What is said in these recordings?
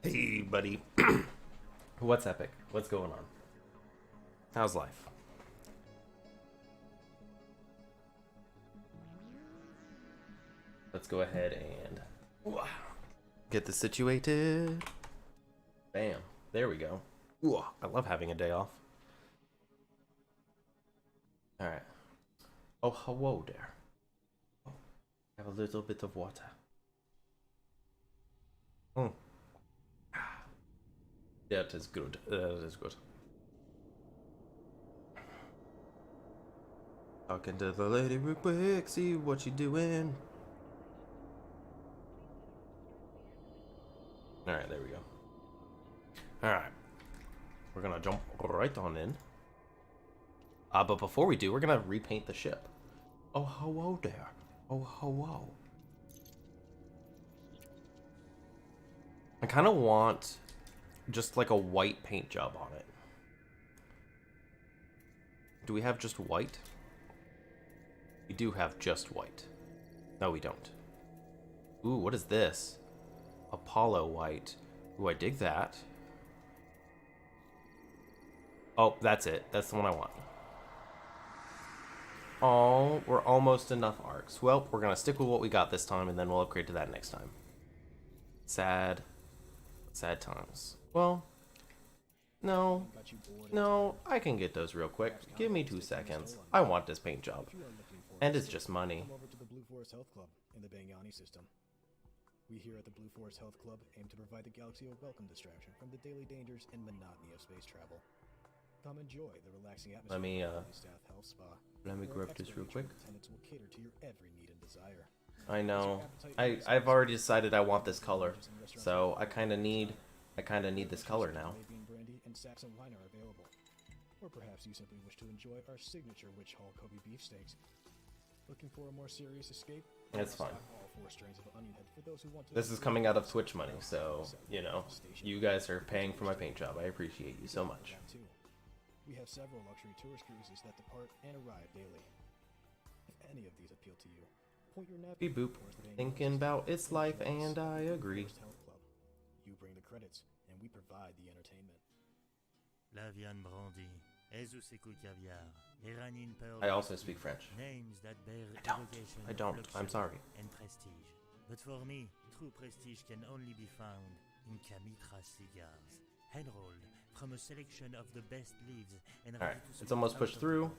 Hey, buddy. What's epic? What's going on? How's life? Let's go ahead and get this situated. Bam. There we go. Ooh, I love having a day off. Alright. Oh, hello there. Oh, have a little bit of water. Mm. That is good. That is good. Talking to the lady real quick, see what you doing. Alright, there we go. Alright. We're gonna jump right on in. But before we do, we're gonna repaint the ship. Oh, hello there. Oh, hello. I kind of want just like a white paint job on it. Do we have just white? We do have just white. No, we don't. Ooh, what is this? Apollo white. Ooh, I dig that. Oh, that's it. That's the one I want. Oh, we're almost enough arcs. Well, we're gonna stick with what we got this time, and then we'll upgrade to that next time. Sad. Sad times. Well, no. No, I can get those real quick. Give me 2 seconds. I want this paint job. And it's just money. Come over to the Blue Forest Health Club in the Bangyani system. We here at the Blue Forest Health Club aim to provide the galaxy a welcome distraction from the daily dangers and monotony of space travel. Come enjoy the relaxing atmosphere Let me, of the Staff Health Spa. Let me grab this real quick. Attendants will cater to your every need and desire. I know. I've already decided I want this color, so I kind of need this color now. Brandy and Saxon wine are available. Or perhaps you simply wish to enjoy our signature Witch Hall Kobe beefsteaks. Looking for a more serious escape? It's fine. All 4 strains of onion head for those who want to. This is coming out of Twitch money, so, you know, you guys are paying for my paint job. I appreciate you so much. We have several luxury tourist cruises that depart and arrive daily. If any of these appeal to you, point your napkin Beep boop. Thinking about its life, and I agree. You bring the credits, and we provide the entertainment. La viande brandie, Ezus écoute caviar, Iranine pearl. I also speak French. Names that bear evocation I of don't. I'm luxury sorry. And prestige. But for me, true prestige can only be found in Camitra cigars, hand-rolled from a selection of the best leaves and Alright, it's almost pushed through.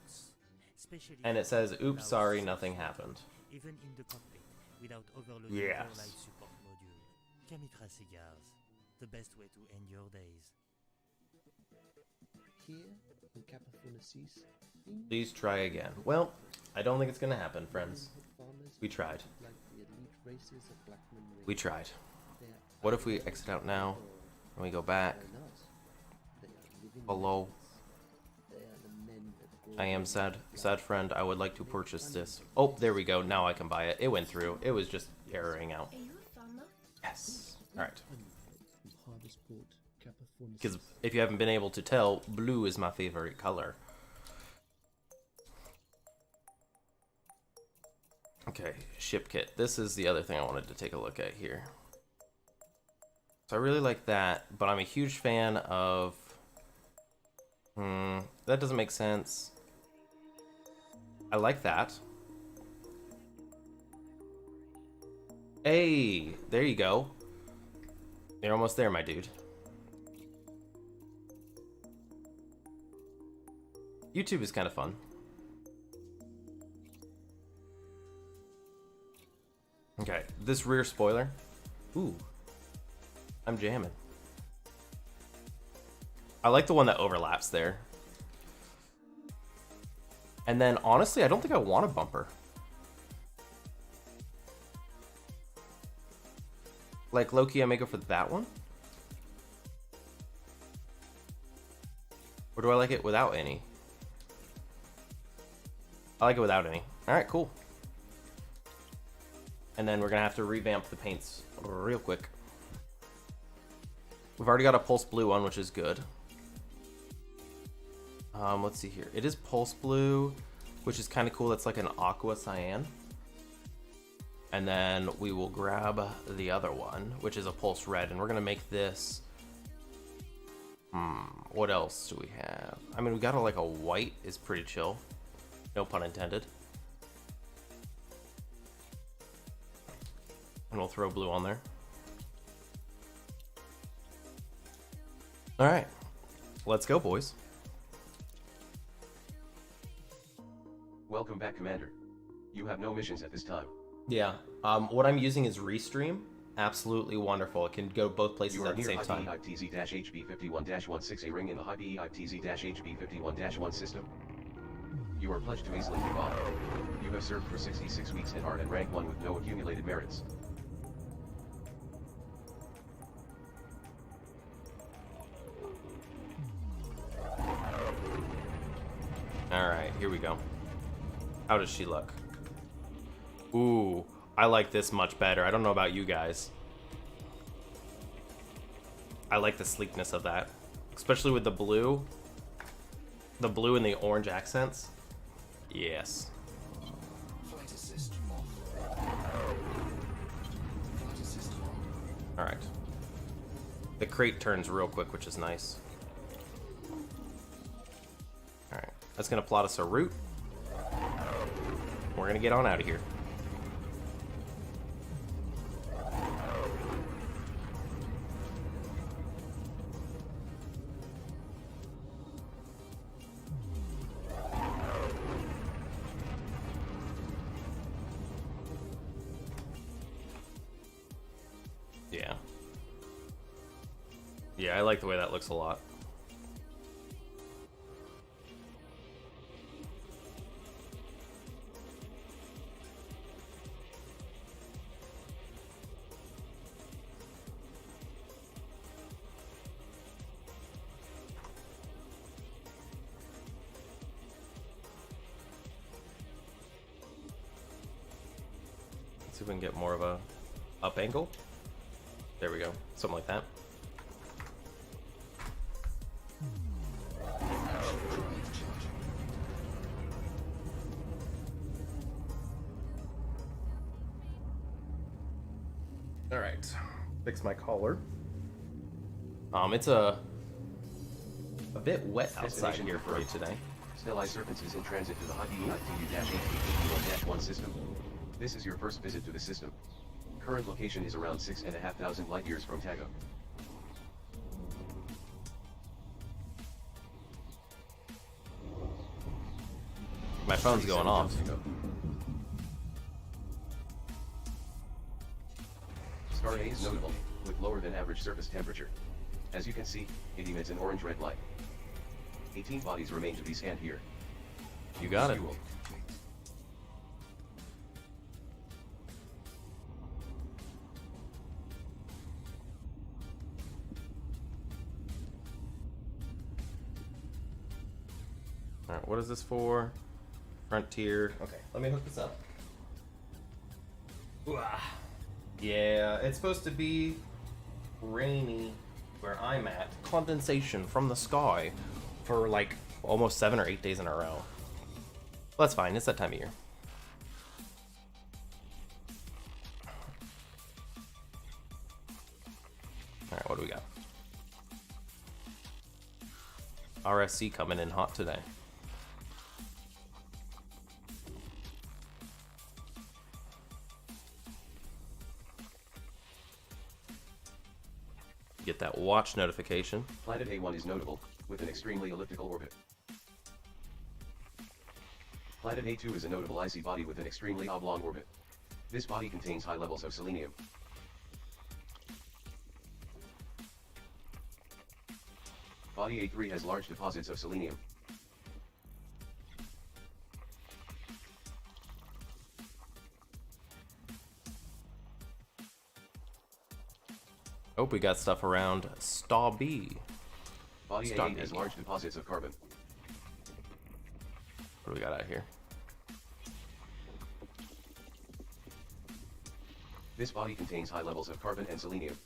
Especially And it says, oops, sorry, nothing happened. even in the cockpit without overloading Yes. your life support module. Camitra cigars, the best way to end your days. Here in Capafonacis, Please try again. Well, I don't think it's gonna happen, friends. We tried. like the elite races of Blackman race. We tried. They are What if we exit out now, and we go back? not. They are living Hello. legends. They are the men that grow I am sad. Sad friend, I would like to purchase this. Oh, there we go. Now I can buy it. It went through. It was just erroring out. Are you a farmer? Yes. Alright. from Harvestport, Capafonacis. Because if you haven't been able to tell, blue is my favorite color. Okay, ship kit. This is the other thing I wanted to take a look at here. So I really like that, but I'm a huge fan of... that doesn't make sense. I like that. Hey, there you go. You're almost there, my dude. YouTube is kind of fun. Okay, this rear spoiler. Ooh. I'm jamming. I like the one that overlaps there. And then, honestly, I don't think I want a bumper. Like, low-key, I may go for that one? Or do I like it without any? I like it without any. Alright, cool. And then we're gonna have to revamp the paints real quick. We've already got a pulse blue one, which is good. Let's see here. It is pulse blue, which is kind of cool. It's like an aqua cyan. And then we will grab the other one, which is a pulse red, and we're gonna make this. What else do we have? I mean, we got like a white is pretty chill. No pun intended. And we'll throw blue on there. All right, let's go, boys. Welcome back, Commander. You have no missions at this time. Yeah. What I'm using is Restream. Absolutely wonderful. It can go both places You are at the near same time. HB51-161 ring in the HB51-161 system. You are pledged to Eastland Kebab. You have served for 66 weeks and are at rank 1 with no accumulated merits. Alright, here we go. How does she look? Ooh, I like this much better. I don't know about you guys. I like the sleekness of that. Especially with the blue. The blue and the orange accents. Yes. Alright. The crate turns real quick, which is nice. Alright. That's going to plot us a route. We're going to get on out of here. Yeah. Yeah, I like the way that looks a lot. Let's see if we can get more of a up angle. There we go. Something like that. All right. Fix my collar. It's a bit wet outside here for me today. Stellai Serpents is in transit to the HB-HB51-1 system. This is your first visit to the system. Current location is around 6,500 light years from Tago. My phone's going off. Star A is notable, with lower than average surface temperature. As you can see, it emits an orange-red light. 18 bodies remain to be scanned here. You got it. Fuel. Alright, what is this for? Frontier. Okay, let me hook this up. Ooh, ah. Yeah, it's supposed to be rainy where I'm at. Condensation from the sky for like almost 7 or 8 days in a row. Well, that's fine, it's that time of year. Alright, what do we got? RSC coming in hot today. Get that watch notification. Planet A1 is notable, with an extremely elliptical orbit. Planet A2 is a notable icy body with an extremely oblong orbit. This body contains high levels of selenium. Body A3 has large deposits of selenium. Oh, we got stuff around Star B. Body Star A8 has B. large deposits of carbon. What do we got out here? This body contains high levels of carbon and selenium.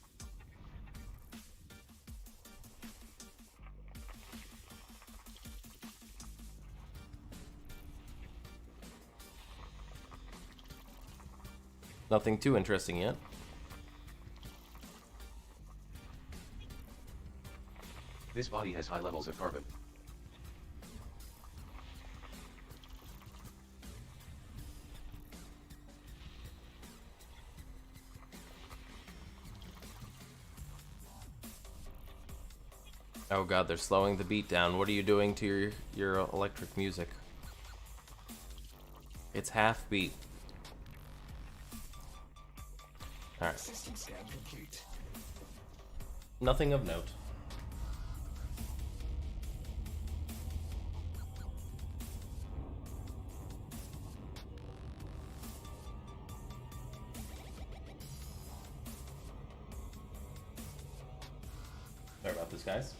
Nothing too interesting yet. This body has high levels of carbon. Oh god, they're slowing the beat down. What are you doing to your electric music? It's half beat. Alright. Nothing of note. Sorry about this, guys.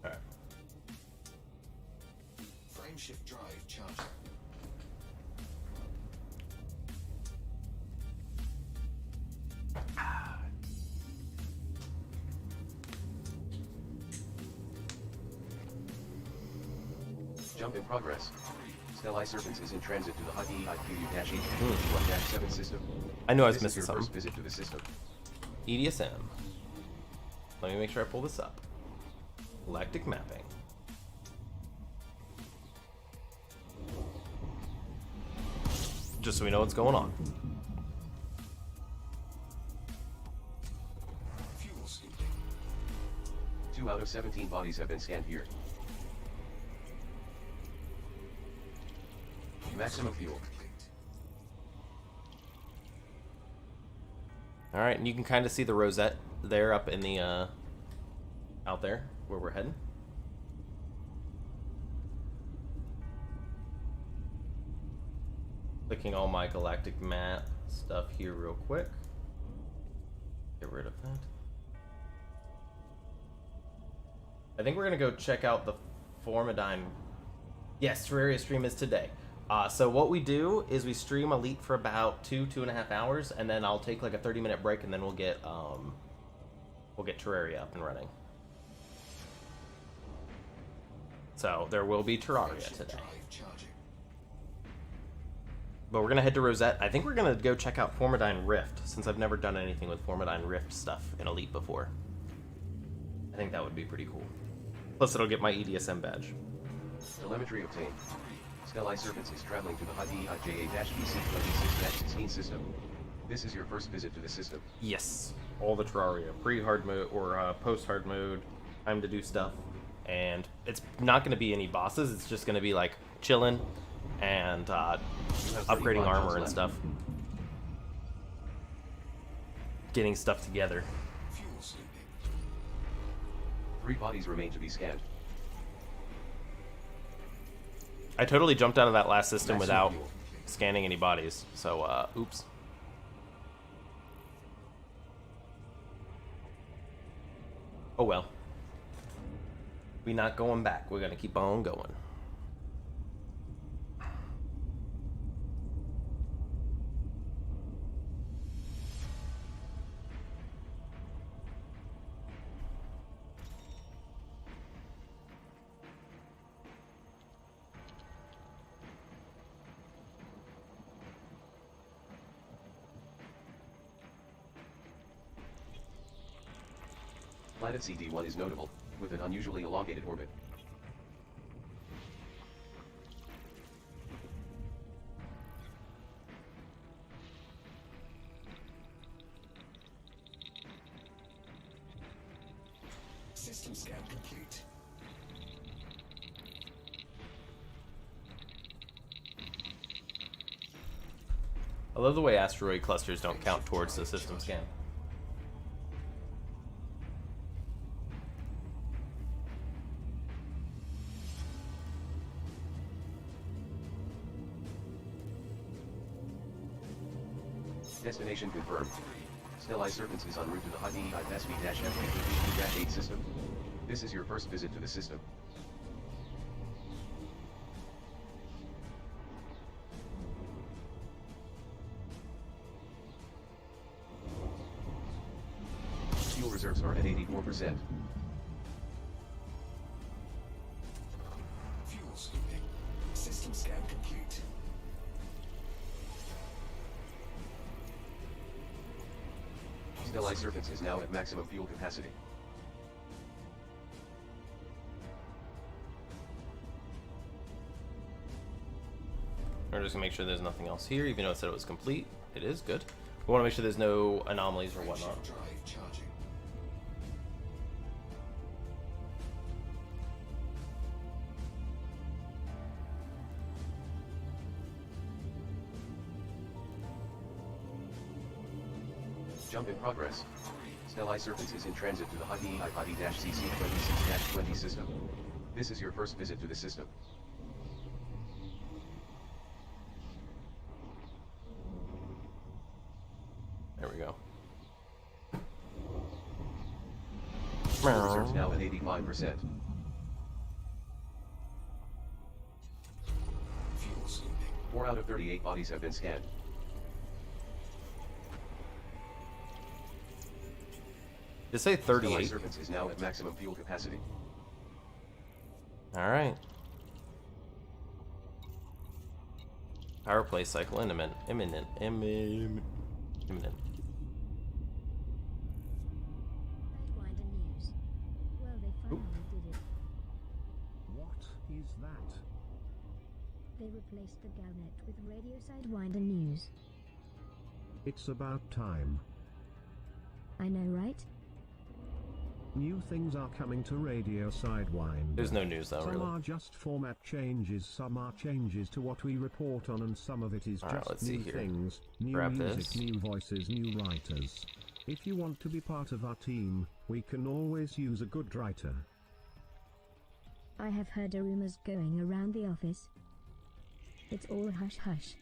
Alright. Frameshift drive charging. Jump in progress. Stellae Serpents is in transit to the high EIQU-H51-7 system. I knew I was This is missing your something. first visit to the system. EDSM. Let me make sure I pull this up. Galactic mapping. Just so we know what's going on. Fuel scooping. 2 out of 17 bodies have been scanned here. Maximum fuel. Complete. Alright, and you can kind of see the Rosette there up in the, out there, where we're heading. Clicking all my galactic map stuff here real quick. Get rid of that. I think we're gonna go check out the Formidine. Yes, Terraria stream is today. So what we do is we stream Elite for about 2.5 hours, and then I'll take like a 30-minute break, and then we'll get Terraria up and running. So there will be Terraria Frameshift today. drive charging. But we're gonna head to Rosette. I think we're gonna go check out Formidine Rift, since I've never done anything with Formidine Rift stuff in Elite before. I think that would be pretty cool. Plus it'll get my EDSM badge. Telemetry obtained. Stellae Serpents is traveling to the high EIJA-BC26-16 system. This is your first visit to the system. Yes, all the Terraria, pre-hard mode or post-hard mode, time to do stuff, and it's not going to be any bosses. It's just going to be like chilling and upgrading 35 armor rounds and left. stuff, getting stuff together. Fuel scooping. 3 bodies remain to be scanned. I totally jumped out of that last system Maximum without fuel. scanning any bodies, so oops. Oh well. We not going back. We're gonna keep on going. Planet CD1 is notable, with an unusually elongated orbit. System scan complete. I love the way asteroid clusters don't count towards the system scan. Destination confirmed. Stellae Serpents is en route to the high EISV-FP-8 system. This is your first visit to the system. Fuel reserves are at 84%. Fuels leaking. System scan complete. Stellai Serpents is now at maximum fuel capacity. We're just gonna make sure there's nothing else here, even though it said it was complete. It is good. We want to make sure there's no anomalies or whatnot. Drive charging. Jump in progress. Stellai Serpents is in transit to the high PEI body-CC26-20 system. This is your first visit to the system. There we go. Fuel reserves now at 85%. Fuels leaking. 4 out of 38 bodies have been scanned. Did it say Stellai 38? Serpents is now at maximum fuel capacity. Alright. Power play cycle imminent. Imminent. Sidewinder News. Well, they finally did it. What is that? They replaced the Galnet with Radio Sidewinder News. It's about time. I know, right? New things are coming to Radio Sidewinder. There's no news though, Some really. are just format changes, some are changes to what we report on, and some of it is Alright, let's just see new here. things, new Grab music, this. new voices, new writers. If you want to be part of our team, we can always use a good writer. I have heard rumors going around the office. It's all hush hush.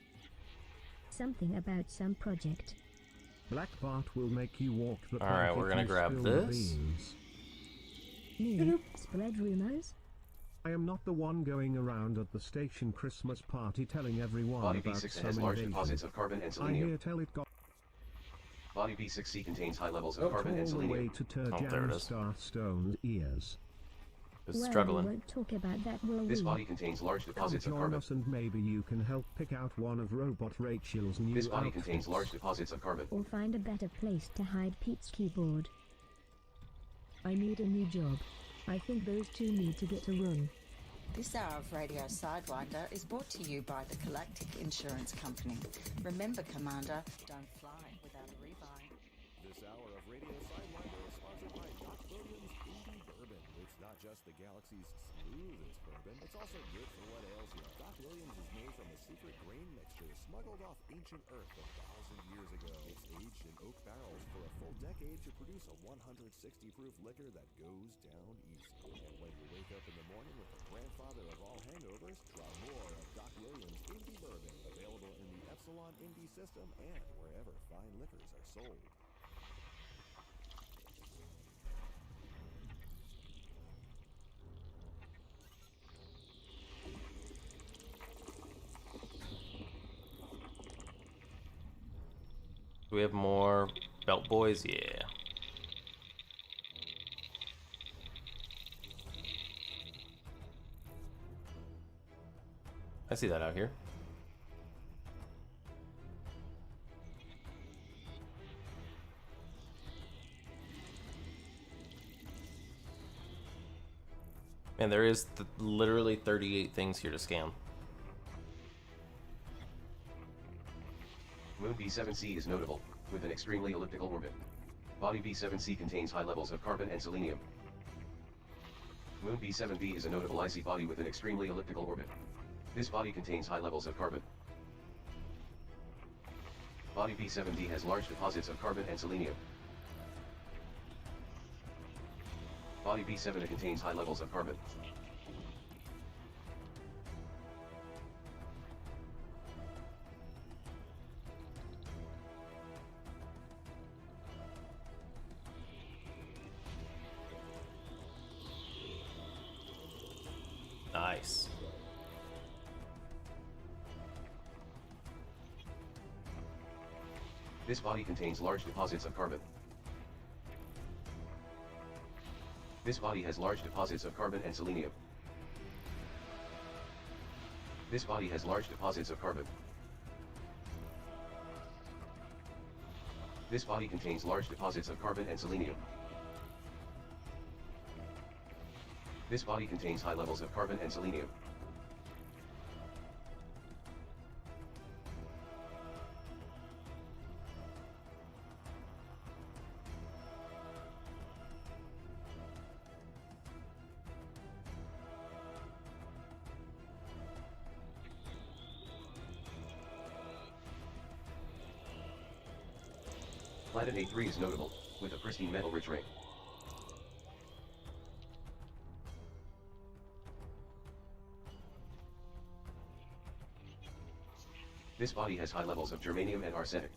Something about some project. Black Bart will make you walk the plank. Alright, we're if gonna you grab spill the this. beans. Me? Spread rumors? I am not the one going around at the station Christmas party telling everyone Body about B6 some has large invasion. deposits of carbon and I selenium. hear tell it got Body B6C contains high levels of carbon and all the way selenium. to Oh, there it Turjan is. Starstone's ears. It's Well, struggling. we won't talk about that, will This we? body contains large Come deposits of join carbon. us and maybe you can help pick out one of Robot Rachel's new This body outfits. contains large deposits of carbon. Or find a better place to hide Pete's keyboard. I need a new job. I think those two need to get a room. This hour of Radio Sidewinder is brought to you by the Galactic Insurance Company. Remember, Commander, don't fly without a rebuy. This hour of Radio Sidewinder is sponsored by Doc Williams 80 Bourbon. It's not just the galaxy's smoothest bourbon, it's also good for what ails you. Doc Williams is made from a secret grain mixture smuggled off ancient Earth 1,000 years ago. It's aged in oak barrels for a full decade to produce a 160 proof liquor that goes down easy. And when you wake up in the morning with the grandfather of all hangovers, try more of Doc Williams 80 Bourbon, available in the Epsilon Indie system and wherever fine liquors are sold. Do we have more belt boys? Yeah. I see that out here. And there is literally 38 things here to scan. Moon B7C is notable, with an extremely elliptical orbit. Body B7C contains high levels of carbon and selenium. Moon B7B is a notable icy body with an extremely elliptical orbit. This body contains high levels of carbon. Body B7D has large deposits of carbon and selenium. Body B7 contains high levels of carbon. Nice. This body contains large deposits of carbon. This body has large deposits of carbon and selenium. This body has large deposits of carbon. This body contains large deposits of carbon and selenium. This body contains high levels of carbon and selenium. Planet A3 is notable, with a pristine metal-rich ring. This body has high levels of germanium and arsenic.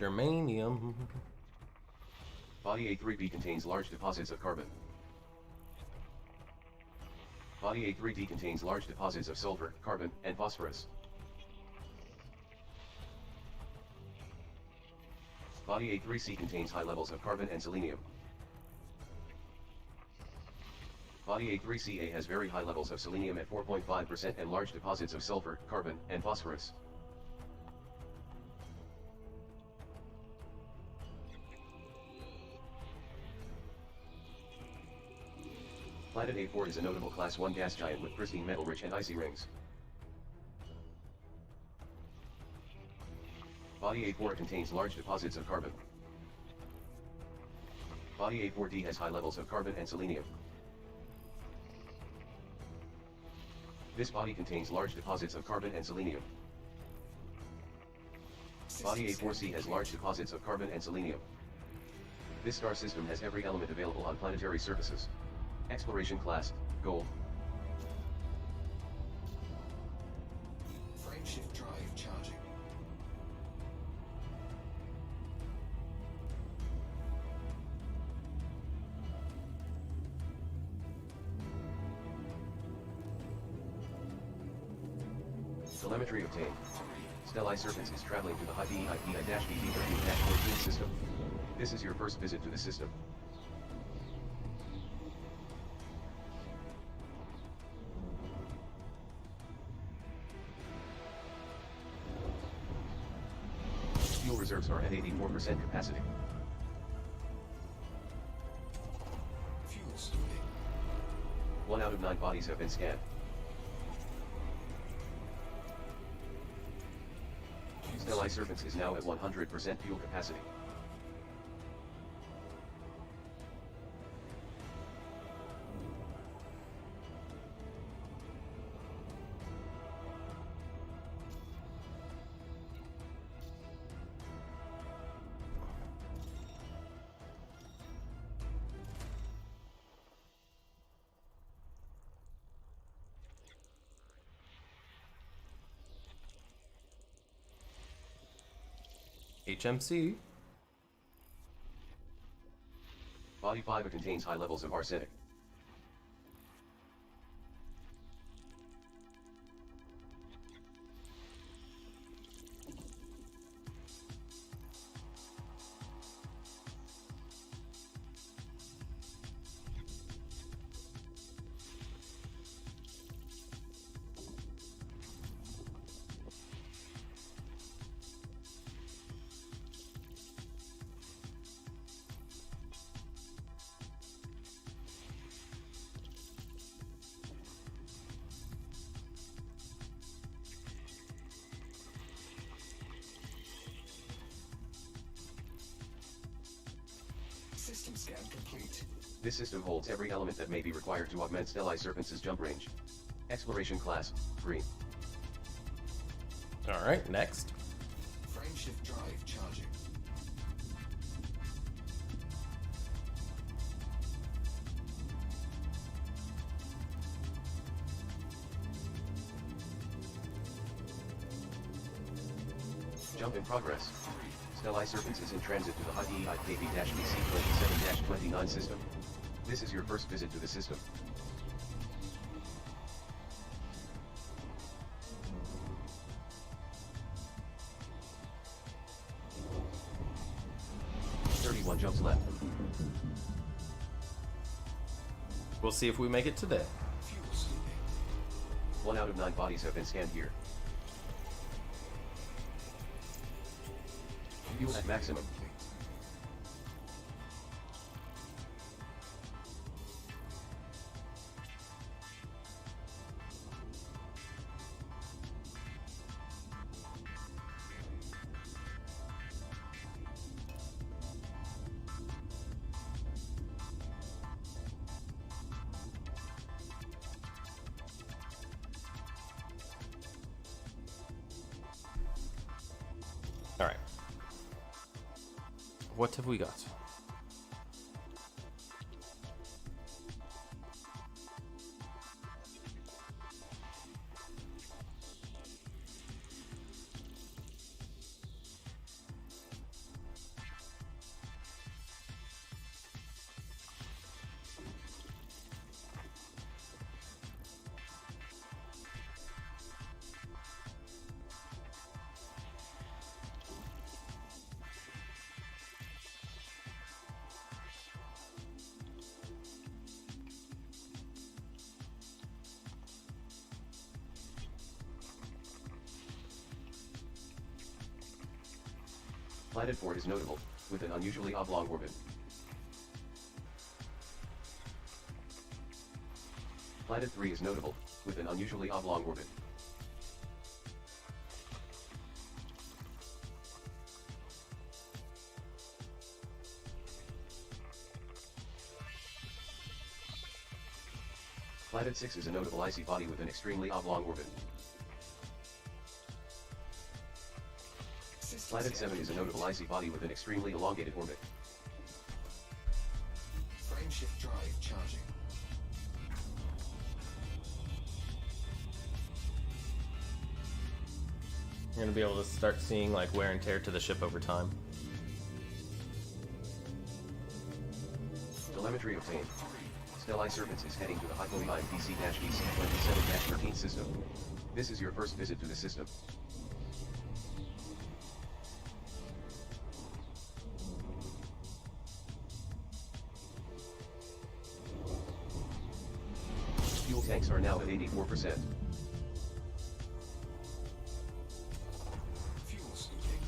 Germanium. Body A3B contains large deposits of carbon. Body A3D contains large deposits of sulfur, carbon, and phosphorus. Body A3C contains high levels of carbon and selenium. Body A3CA has very high levels of selenium at 4.5% and large deposits of sulfur, carbon, and phosphorus. Planet A4 is a notable Class 1 gas giant with pristine metal-rich and icy rings. Body A4 contains large deposits of carbon. Body A4D has high levels of carbon and selenium. This body contains large deposits of carbon and selenium. Body A4C has large deposits of carbon and selenium. This star system has every element available on planetary surfaces. Exploration class, Gold. Frameshift drive charging. Telemetry obtained. Stellai Serpents is traveling to the high BEIP-BD13-14 system. This is your first visit to the system. Fuel reserves are at 84% capacity. Fuel stewing. 1 out of 9 bodies have been scanned. Stellai Serpents is now at 100% fuel capacity. HMC. Body 5 contains high levels of arsenic. System scan complete. This system holds every element that may be required to augment Stellai Serpents' jump range. Exploration class, Green. Alright, next. Frameshift drive charging. Jump in progress. Stellai Serpents is in transit to the high BEIP-BC27-29 system. This is your first visit to the system. 1 jumps left. We'll see if we make it today. Fuel scooping. 1 out of 9 bodies have been scanned here. Fuel at maximum. Complete. Alright. What have we got? Planet 4 is notable, with an unusually oblong orbit. Planet 3 is notable, with an unusually oblong orbit. Planet 6 is a notable icy body with an extremely oblong orbit. Planet 7 is a notable icy body with an extremely elongated orbit. Frameshift drive charging. You're gonna be able to start seeing like wear and tear to the ship over time. Telemetry obtained. Stellai Serpents is heading to the Hypoion DC-DC-27-13 system. This is your first visit to the system. Fuel tanks are now at 84%. Fuel scooping.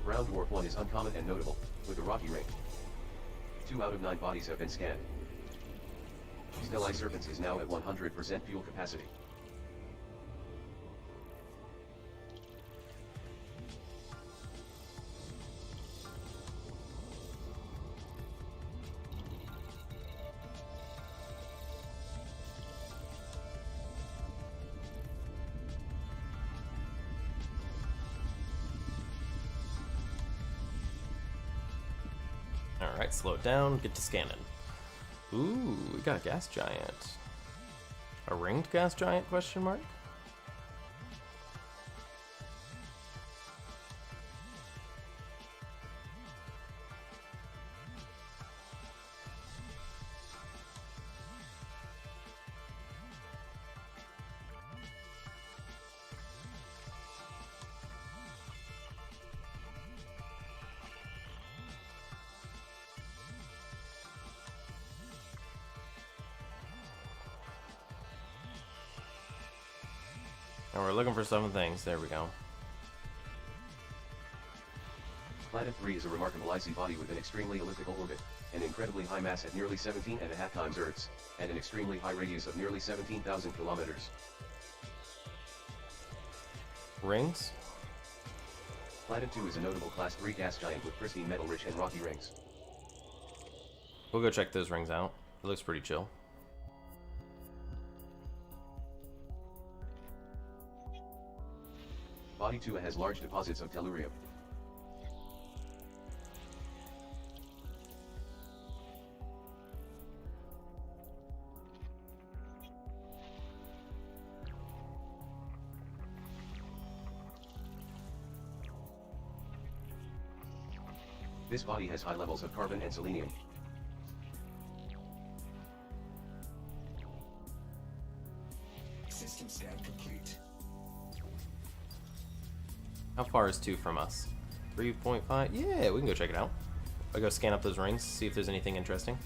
Brown Dwarf 1 is uncommon and notable, with a rocky ring. 2 out of 9 bodies have been scanned. Stellai Serpents is now at 100% fuel capacity. Alright, slow it down, get to scanning. Ooh, we got a gas giant. A ringed gas giant, question mark? And we're looking for some things. There we go. Planet 3 is a remarkable icy body with an extremely elliptical orbit, an incredibly high mass at nearly 17.5 times Earth's, and an extremely high radius of nearly 17,000 kilometers. Rings? Planet 2 is a notable Class 3 gas giant with pristine metal-rich and rocky rings. We'll go check those rings out. It looks pretty chill. Body 2 has large deposits of tellurium. This body has high levels of carbon and selenium. System scan complete. How far is 2 from us? 3.5? Yeah, we can go check it out. I'll go scan up those rings, see if there's anything interesting.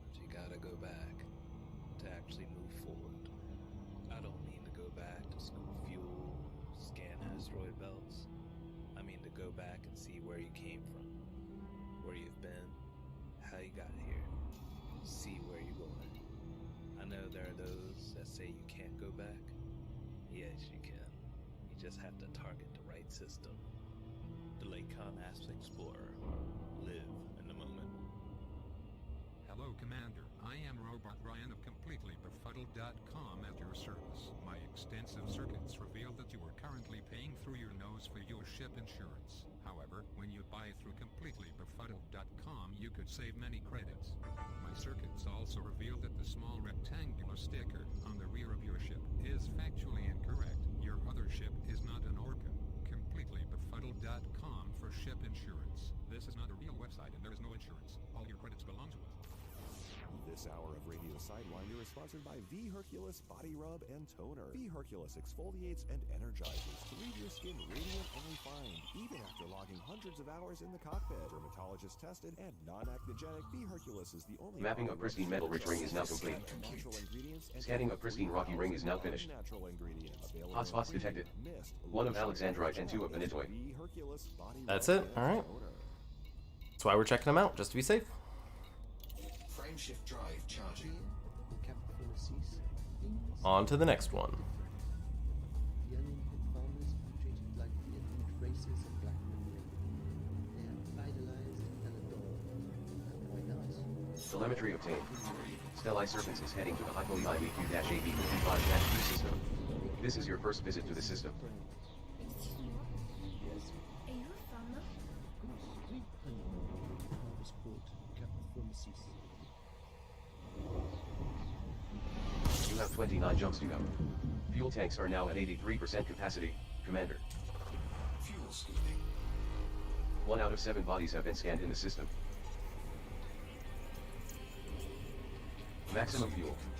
But you gotta go back to actually move forward. I don't mean to go back to scoop fuel, scan asteroid belts. I mean to go back and see where you came from, where you've been, how you got here, see where you're going. I know there are those that say you can't go back. Yes, you can. You just have to target the right system. The Lakon Asp Explorer. Live in the moment. Hello, Commander. I am Robot Ryan of CompletelyBefuddled.com at your service. My extensive circuits reveal that you are currently paying through your nose for your ship insurance. However, when you buy through CompletelyBefuddled.com, you could save many credits. My circuits also reveal that the small rectangular sticker on the rear of your ship is factually incorrect. Your other ship is not an Orca. CompletelyBefuddled.com for ship insurance. This is not a real website and there is no insurance. All your credits belong to us. This hour of Radio Sidewinder is sponsored by V Hercules Body Rub and Toner. V Hercules exfoliates and energizes to leave your skin radiant and refined, even after logging hundreds of hours in the cockpit. Dermatologist tested and non-acnogenic, V Hercules is the only... Mapping of pristine metal-rich ring is now complete. Scanning of pristine rocky ring is now finished. Hotspots detected. 1 of Alexandrite and 2 of Benitoid. That's it? Alright. That's why we're checking them out, just to be safe. Frameshift drive charging. The capital cease. On to the next one. The uninhibited farmers are treated like the elite races of black men. They are idolized and adored. Why not? Telemetry obtained. Stellai Serpents is heading to the Hypoli IBQ-AB55-2 system. This is your first visit to the system. Yes. Are you a farmer? Oui, harvest port, capital cease. You have 29 jumps to go. Fuel tanks are now at 83% capacity, Commander. Fuel scooping. 1 out of 7 bodies have been scanned in the system. Maximum fuel. Complete.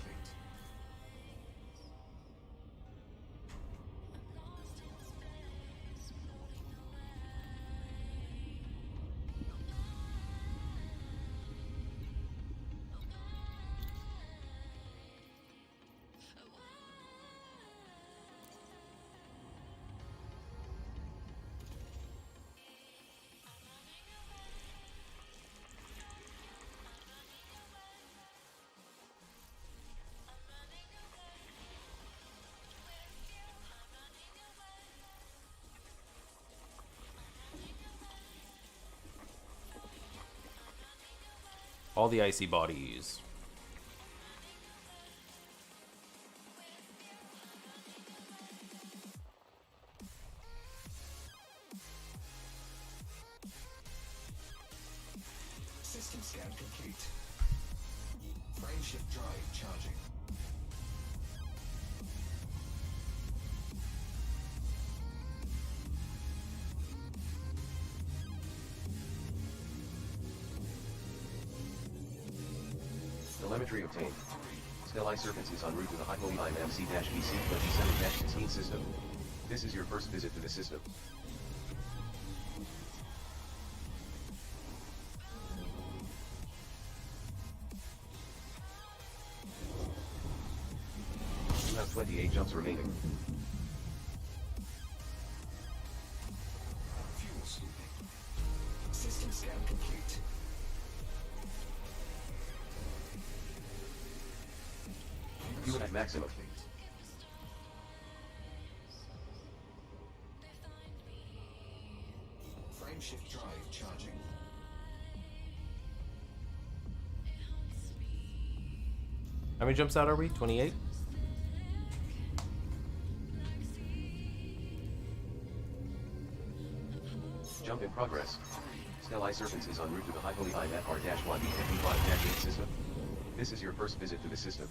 All the icy bodies. System scan complete. Frameshift drive charging. Telemetry obtained. Stellai Serpents is en route to the Hypoeim MC-BC27-16 system. This is your first visit to the system. You have 28 jumps remaining. Fuel scooping. System scan complete. Fuel at maximum. Frameshift drive charging. How many jumps out are we? 28? Jump in progress. Stellai Serpents is en route to the Hypoeim FR-1B-5-8 system. This is your first visit to the system.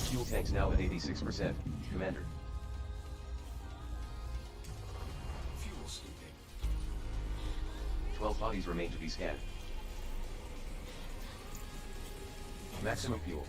Fuel tanks now at 86%, Commander. Fuel scooping. 12 bodies remain to be scanned. Maximum fuel.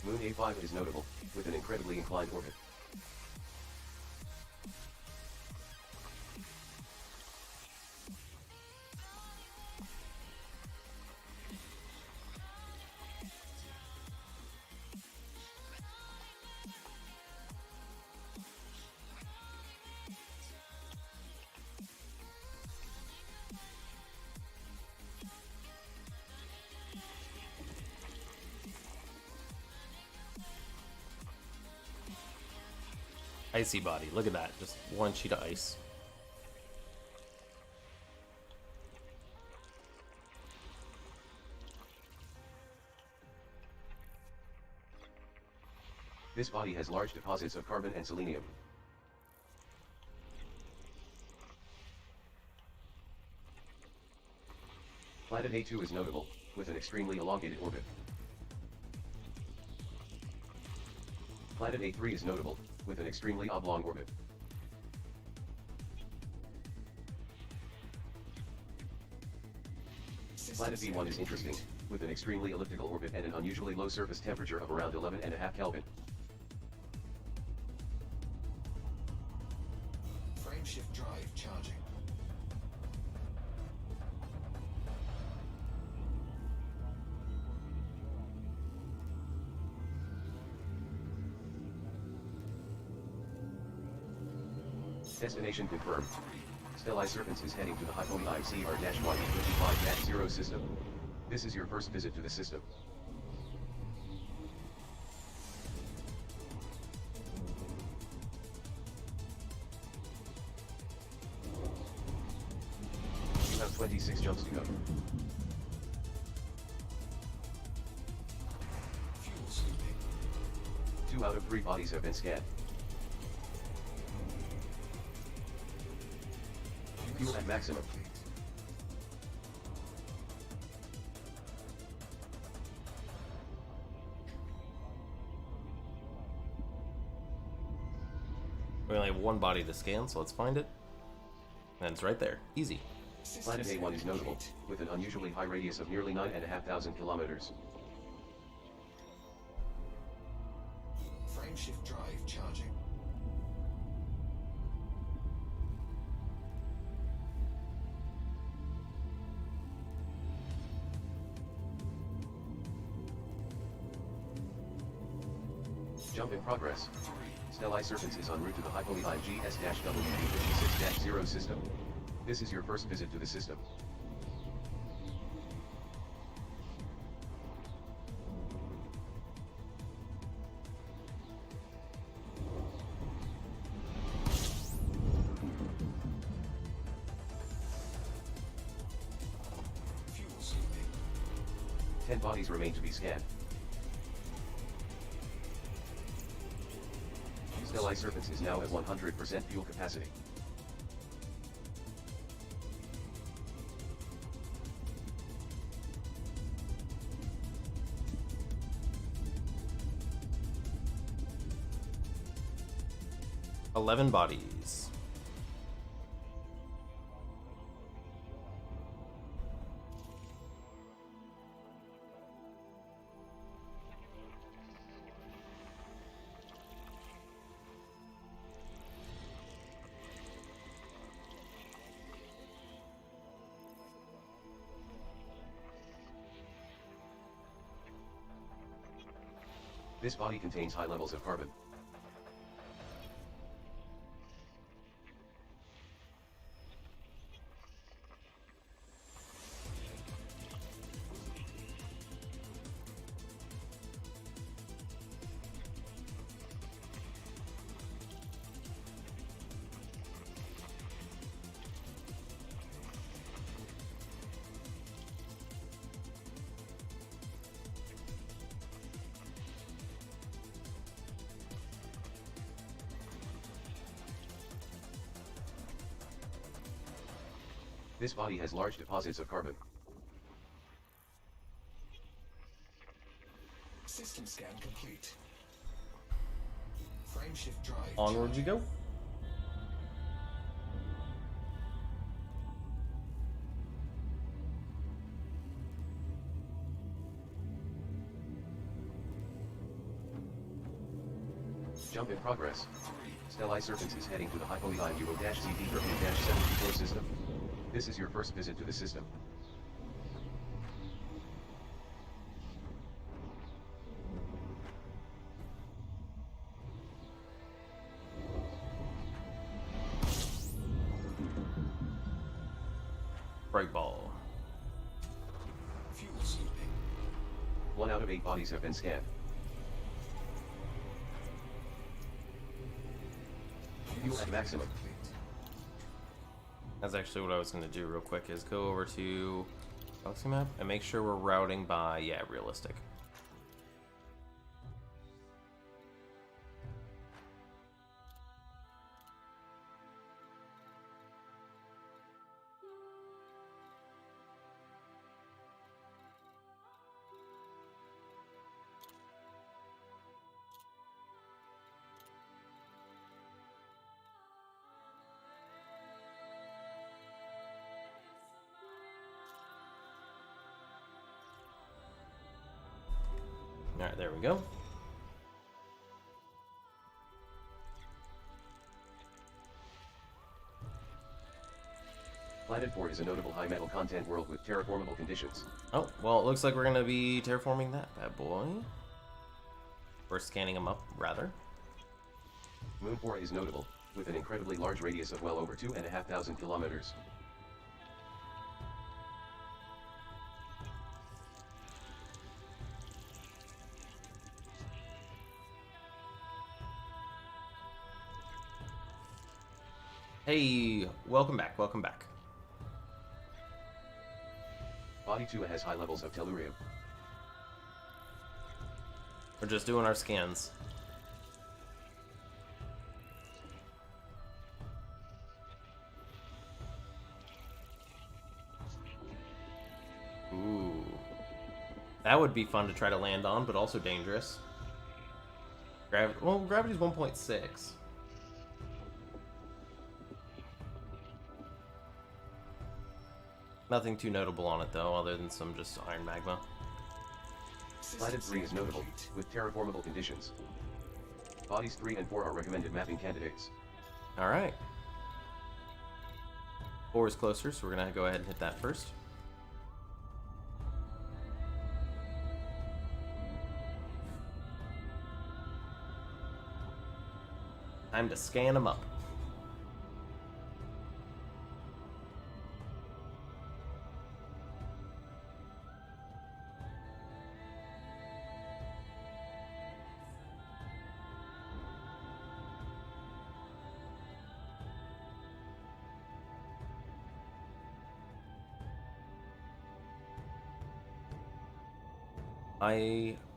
Moon A5 is notable, with an incredibly inclined orbit. Icy body. Look at that. Just one sheet of ice. This body has large deposits of carbon and selenium. Planet A2 is notable, with an extremely elongated orbit. Planet A3 is notable, with an extremely oblong orbit. Planet B1 is interesting, with an extremely elliptical orbit and an unusually low surface temperature of around 11.5 Kelvin. Frameshift drive charging. Destination confirmed. Stellai Serpents is heading to the Hypoeim CR-125-0 system. This is your first visit to the system. You have 26 jumps to go. Fuel scooping. 2 out of 3 bodies have been scanned. Fuel at maximum. We only have one body to scan, so let's find it. And it's right there. Easy. Planet A1 is notable, with an unusually high radius of nearly 9,500 kilometers. Frameshift drive charging. Jump in progress. Stellai Serpents is en route to the Hypoline GS-WD56-0 system. This is your first visit to the system. Fuel sweeping. 10 bodies remain to be scanned. Stellai Serpents is now at 100% fuel capacity. $11 bodies. This body contains high levels of carbon. This body has large deposits of carbon. System scan complete. Frameshift drive. Onward you go. Jump in progress. Stellai Serpents is heading to the Hypoline UO-CDW-74 system. This is your first visit to the system. Break ball. Fuel sweeping. 1 out of 8 bodies have been scanned. Fuel at maximum. That's actually what I was going to do real quick, is go over to Galaxy Map and make sure we're routing by, yeah, realistic. Alright, there we go. Planet 4 is a notable high metal content world with terraformable conditions. Oh, well, it looks like we're going to be terraforming that bad boy. We're scanning them up, rather. Moon 4 is notable, with an incredibly large radius of well over 2,500 kilometers. Hey, welcome back, welcome back. Body 2 has high levels of tellurium. We're just doing our scans. Ooh. That would be fun to try to land on, but also dangerous. Well, gravity's 1.6. Nothing too notable on it, though, other than some just iron magma. Planet 3 is notable, with terraformable conditions. Bodies 3 and 4 are recommended mapping candidates. Alright. 4 is closer, so we're gonna go ahead and hit that first. Time to scan them up.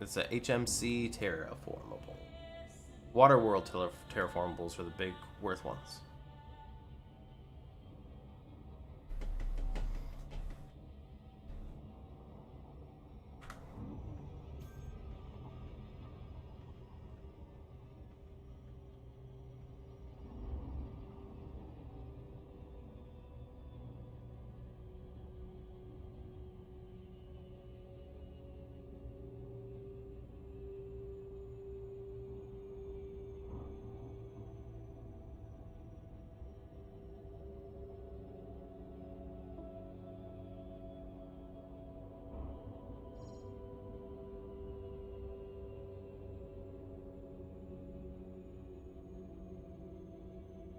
It's a HMC terraformable. Waterworld terraformables are the big worth ones.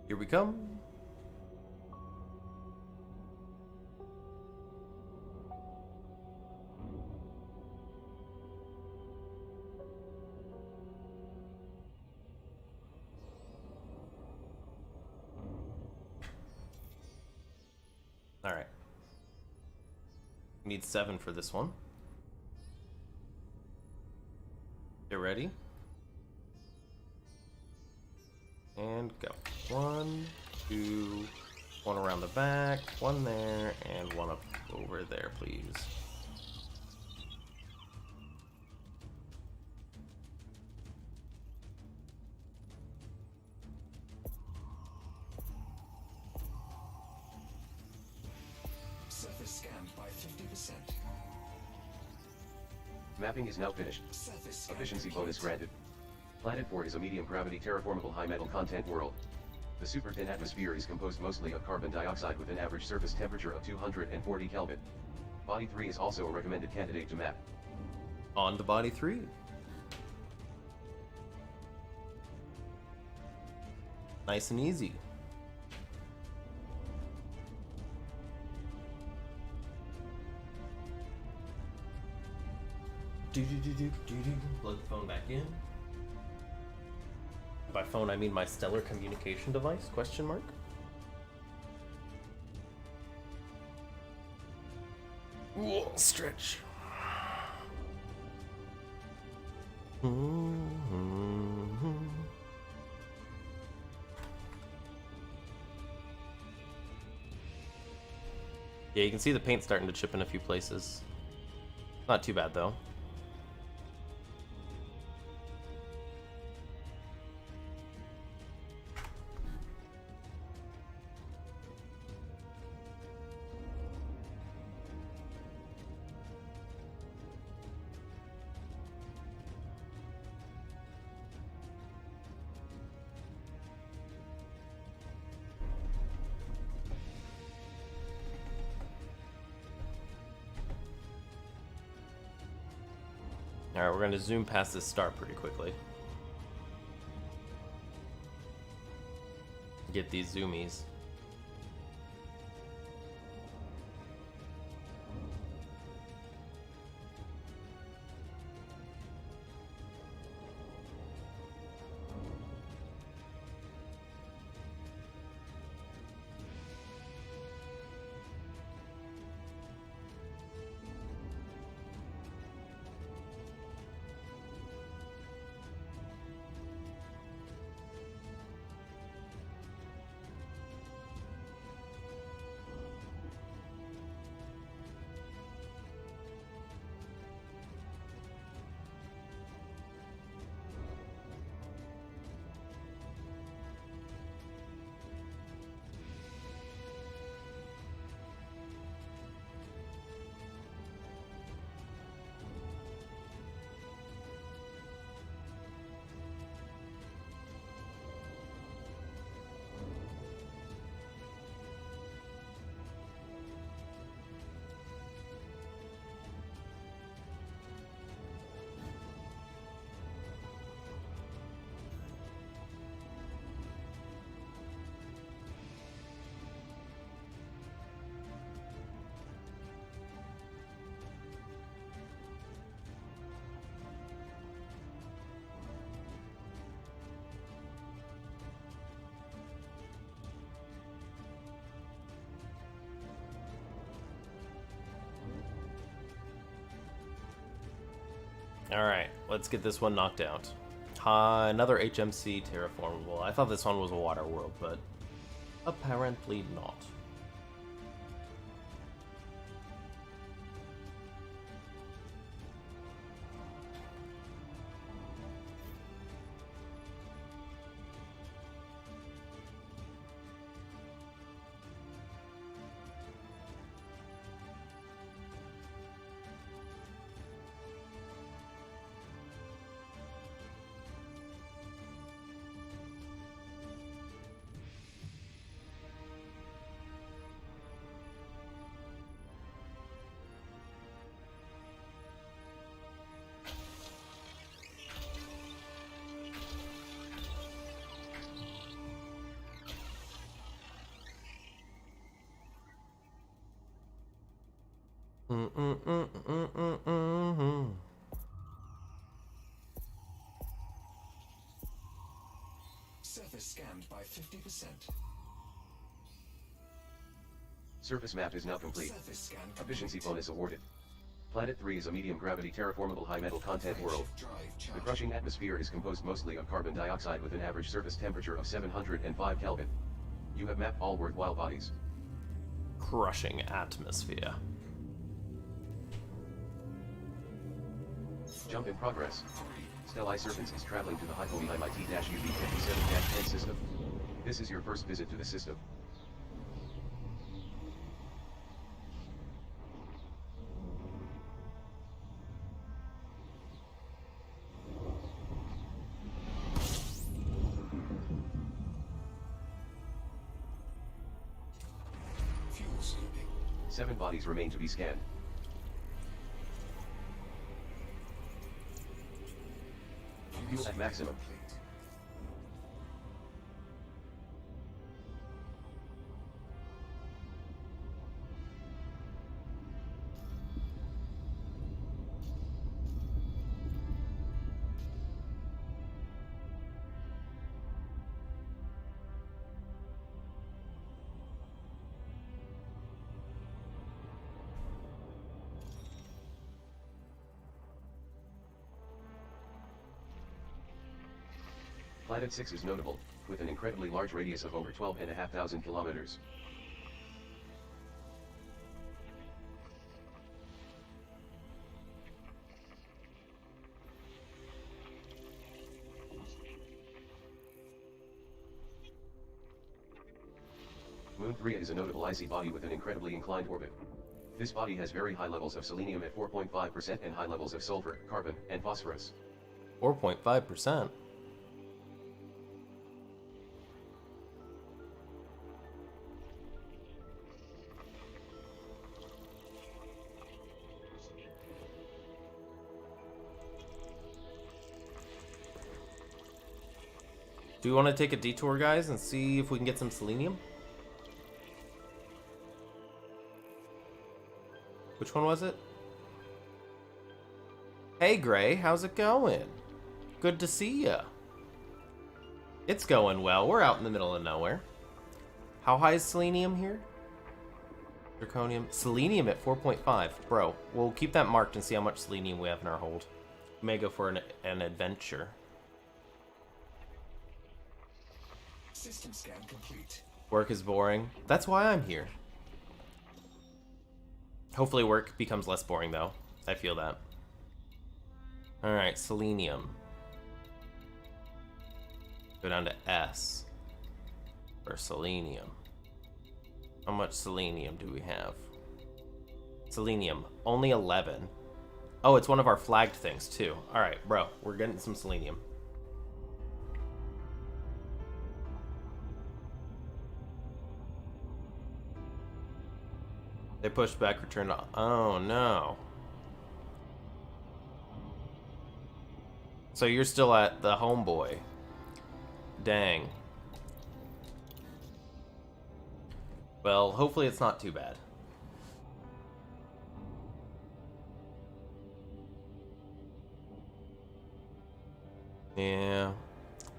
Here we come. All right. Need 7 for this one. Get ready. And go. 1, 2, 1 around the back, 1 there, and 1 up over there, please. Surface scanned by 50%. Mapping is now finished. Efficiency bonus granted. Planet 4 is a medium gravity terraformable high metal content world. The super thin atmosphere is composed mostly of carbon dioxide with an average surface temperature of 240 Kelvin. Body 3 is also a recommended candidate to map. On to Body 3. Nice and easy. Plug the phone back in. By phone, I mean my stellar communication device, question mark. Whoa, stretch. Yeah, you can see the paint starting to chip in a few places. Not too bad, though. Alright, we're going to zoom past this star pretty quickly. Get these zoomies. Alright, let's get this one knocked out. Another HMC terraformable. I thought this one was a water world, but apparently not. Surface scanned by 50%. Surface map is now complete. Surface scan Efficiency complete. bonus awarded. Planet 3 is a medium gravity terraformable high metal content world. The crushing atmosphere is composed mostly of carbon dioxide with an average surface temperature of 705 Kelvin. You have mapped all worthwhile bodies. Crushing atmosphere. Jump in progress. Stellai Serpents is traveling to the Hypoe MIT-UV57-10 system. This is your first visit to the system. Fuel scooping. 7 bodies remain to be scanned. Fuel at maximum. Planet 6 is notable, with an incredibly large radius of over 12,500 kilometers. Moon 3 is a notable icy body with an incredibly inclined orbit. This body has very high levels of selenium at 4.5% and high levels of sulfur, carbon, and phosphorus. 4.5%. Do we want to take a detour, guys, and see if we can get some selenium? Which one was it? Hey, Gray, how's it going? Good to see ya. It's going well. We're out in the middle of nowhere. How high is selenium here? Zirconium. Selenium at 4.5. Bro, we'll keep that marked and see how much selenium we have in our hold. We may go for an adventure. System scan complete. Work is boring. That's why I'm here. Hopefully work becomes less boring, though. I feel that. Alright, selenium. Go down to S. For selenium. How much selenium do we have? Selenium. Only 11. Oh, it's one of our flagged things, too. Alright, bro. We're getting some selenium. They pushed back return to... Oh, no. So you're still at the homeboy. Dang. Well, hopefully it's not too bad. Yeah.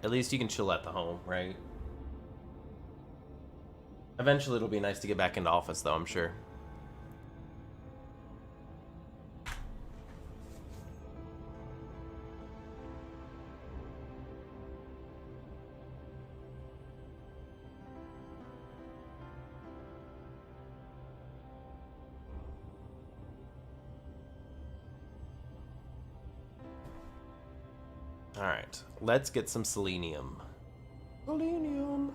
At least you can chill at the home, right? Eventually it'll be nice to get back into office, though, I'm sure. Alright, let's get some selenium. Selenium!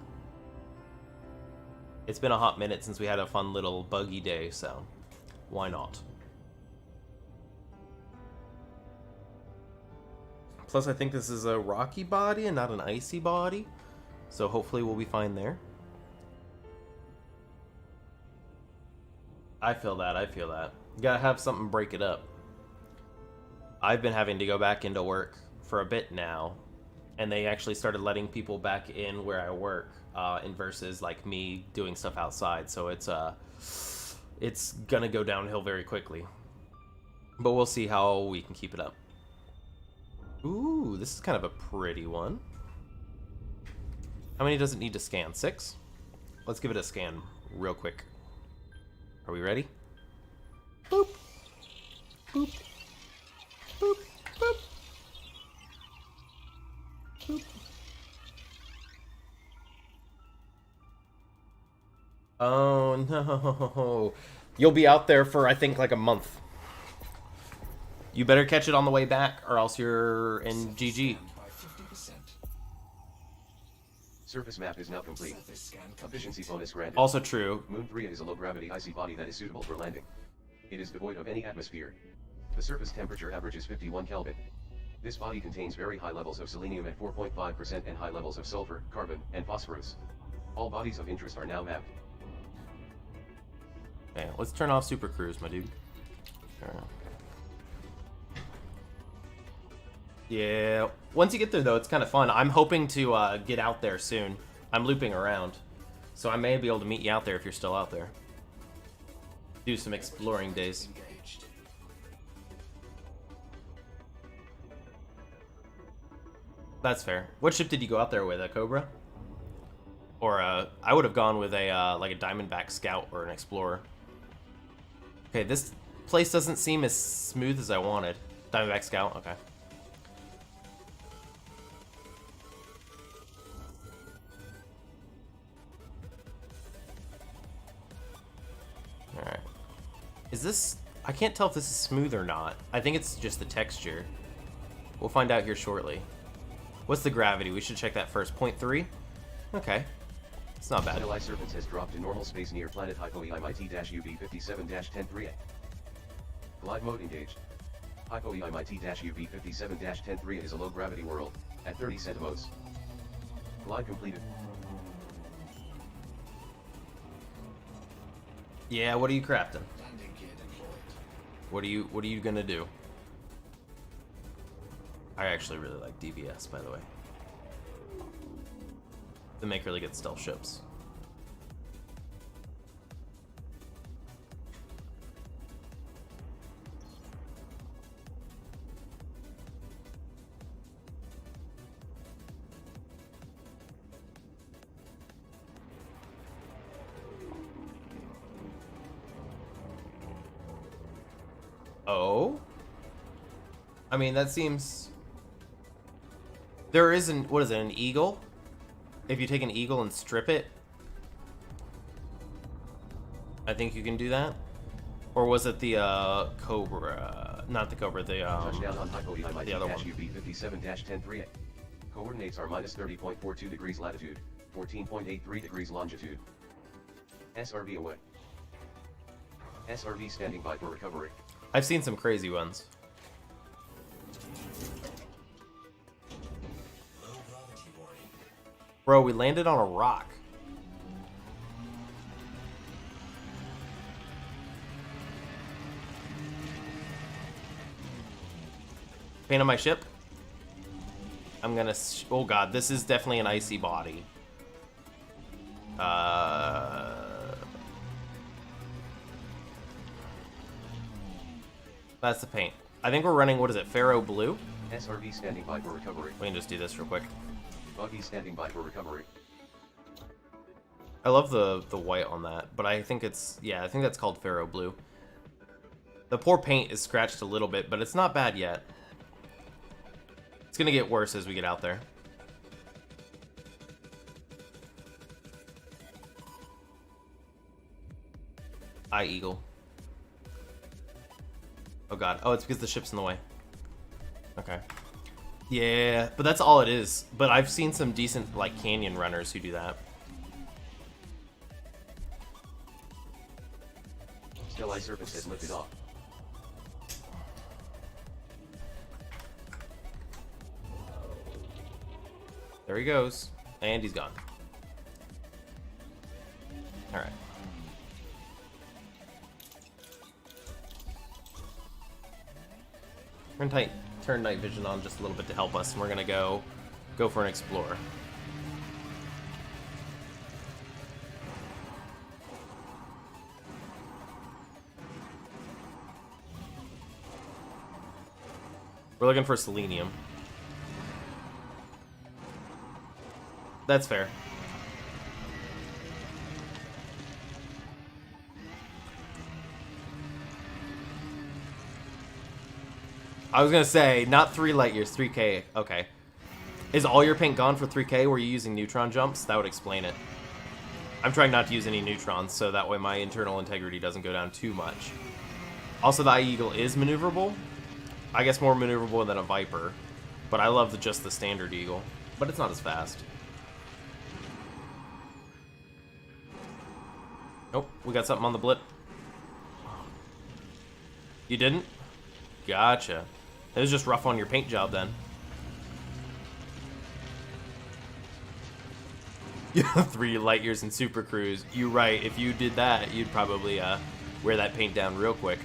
It's been a hot minute since we had a fun little buggy day, so why not? Plus, I think this is a rocky body and not an icy body, so hopefully we'll be fine there. I feel that, I feel that. You gotta have something break it up. I've been having to go back into work for a bit now, and they actually started letting people back in where I work, in versus like me doing stuff outside. So it's gonna go downhill very quickly, but we'll see how we can keep it up. Ooh, this is kind of a pretty one. How many does it need to scan? 6? Let's give it a scan real quick. Are we ready? Boop. Boop. Boop. Boop. Boop. Oh no. You'll be out there for, I think, like a month. You better catch it on the way back, or else you're in GG. Surface map is now complete. Efficiency bonus granted. Also true. Moon 3 is a low-gravity icy body that is suitable for landing. It is devoid of any atmosphere. The surface temperature averages 51 Kelvin. This body contains very high levels of selenium at 4.5% and high levels of sulfur, carbon, and phosphorus. All bodies of interest are now mapped. Okay, let's turn off Super Cruise, my dude. Yeah, once you get there though, it's kind of fun. I'm hoping to get out there soon. I'm looping around, so I may be able to meet you out there if you're still out there. Do some exploring days. That's fair. What ship did you go out there with? A Cobra? Or I would have gone with a like a Diamondback Scout or an Explorer. Okay, this place doesn't seem as smooth as I wanted. Diamondback Scout, okay. Alright. Is this... I can't tell if this is smooth or not. I think it's just the texture. We'll find out here shortly. What's the gravity? We should check that first. 0.3? Okay. It's not bad. Satellite surface has dropped to normal space near planet HypoEIMIT-UV57-103A. Glide mode engaged. HypoEIMIT-UV57-103A is a low-gravity world, at 30 centimodes. Glide completed. Yeah, what are you crafting? What are you gonna do? I actually really like DVS, by the way. They make really good stealth ships. Oh? I mean, that seems... There isn't... What is it, an eagle? If you take an eagle and strip it, I think you can do that. Or was it the Cobra? Not the Cobra, the Touchdown on the other one. UV57-103A. Coordinates are minus 30.42 degrees latitude, 14.83 degrees longitude. SRV away. SRV standing by for recovery. I've seen some crazy ones. Bro, we landed on a rock. Paint on my ship. I'm gonna... Oh god, this is definitely an icy body. That's the paint. I think we're running, what is it, Pharaoh Blue? SRV standing by for recovery. We can just do this real quick. Buggy standing by for recovery. I love the white on that, but I think it's... Yeah, I think that's called Pharaoh Blue. The poor paint is scratched a little bit, but it's not bad yet. It's gonna get worse as we get out there. Eagle. Oh god. Oh, it's because the ship's in the way. Okay. Yeah, but that's all it is. But I've seen some decent, like, canyon runners who do that. Still Ice Surface has lifted off. There he goes. And he's gone. Alright. We're gonna turn night vision on just a little bit to help us, and we're gonna go for an explorer. We're looking for selenium. That's fair. I was gonna say, not 3 light years, 3K. Okay. Is all your paint gone for 3K? Were you using neutron jumps? That would explain it. I'm trying not to use any neutrons, so that way my internal integrity doesn't go down too much. Also, the Eagle is maneuverable. I guess more maneuverable than a Viper. But I love just the standard Eagle. But it's not as fast. Nope, we got something on the blip. You didn't? Gotcha. It was just rough on your paint job then. 3 light years in Super Cruise. You're right. If you did that, you'd probably wear that paint down real quick.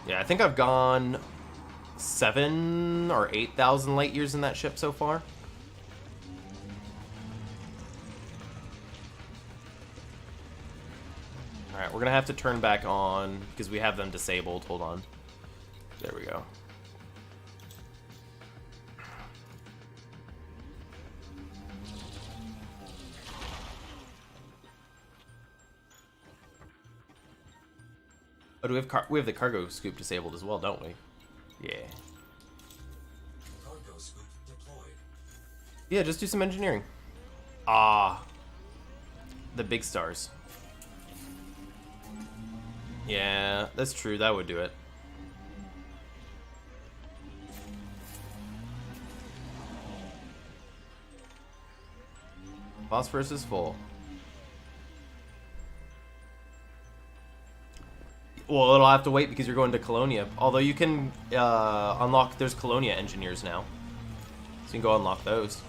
Yeah, I think I've gone 7,000 or 8,000 light years in that ship so far. Alright, we're gonna have to turn back on because we have them disabled. Hold on. There we go. Oh, do we have the cargo scoop disabled as well, don't we? Yeah. Cargo scoop deployed. Yeah, just do some engineering. Ah. The big stars. Yeah, that's true. That would do it. Phosphorus is full. Well, it'll have to wait because you're going to Colonia. Although you can unlock... There's Colonia engineers now. So you can go unlock those.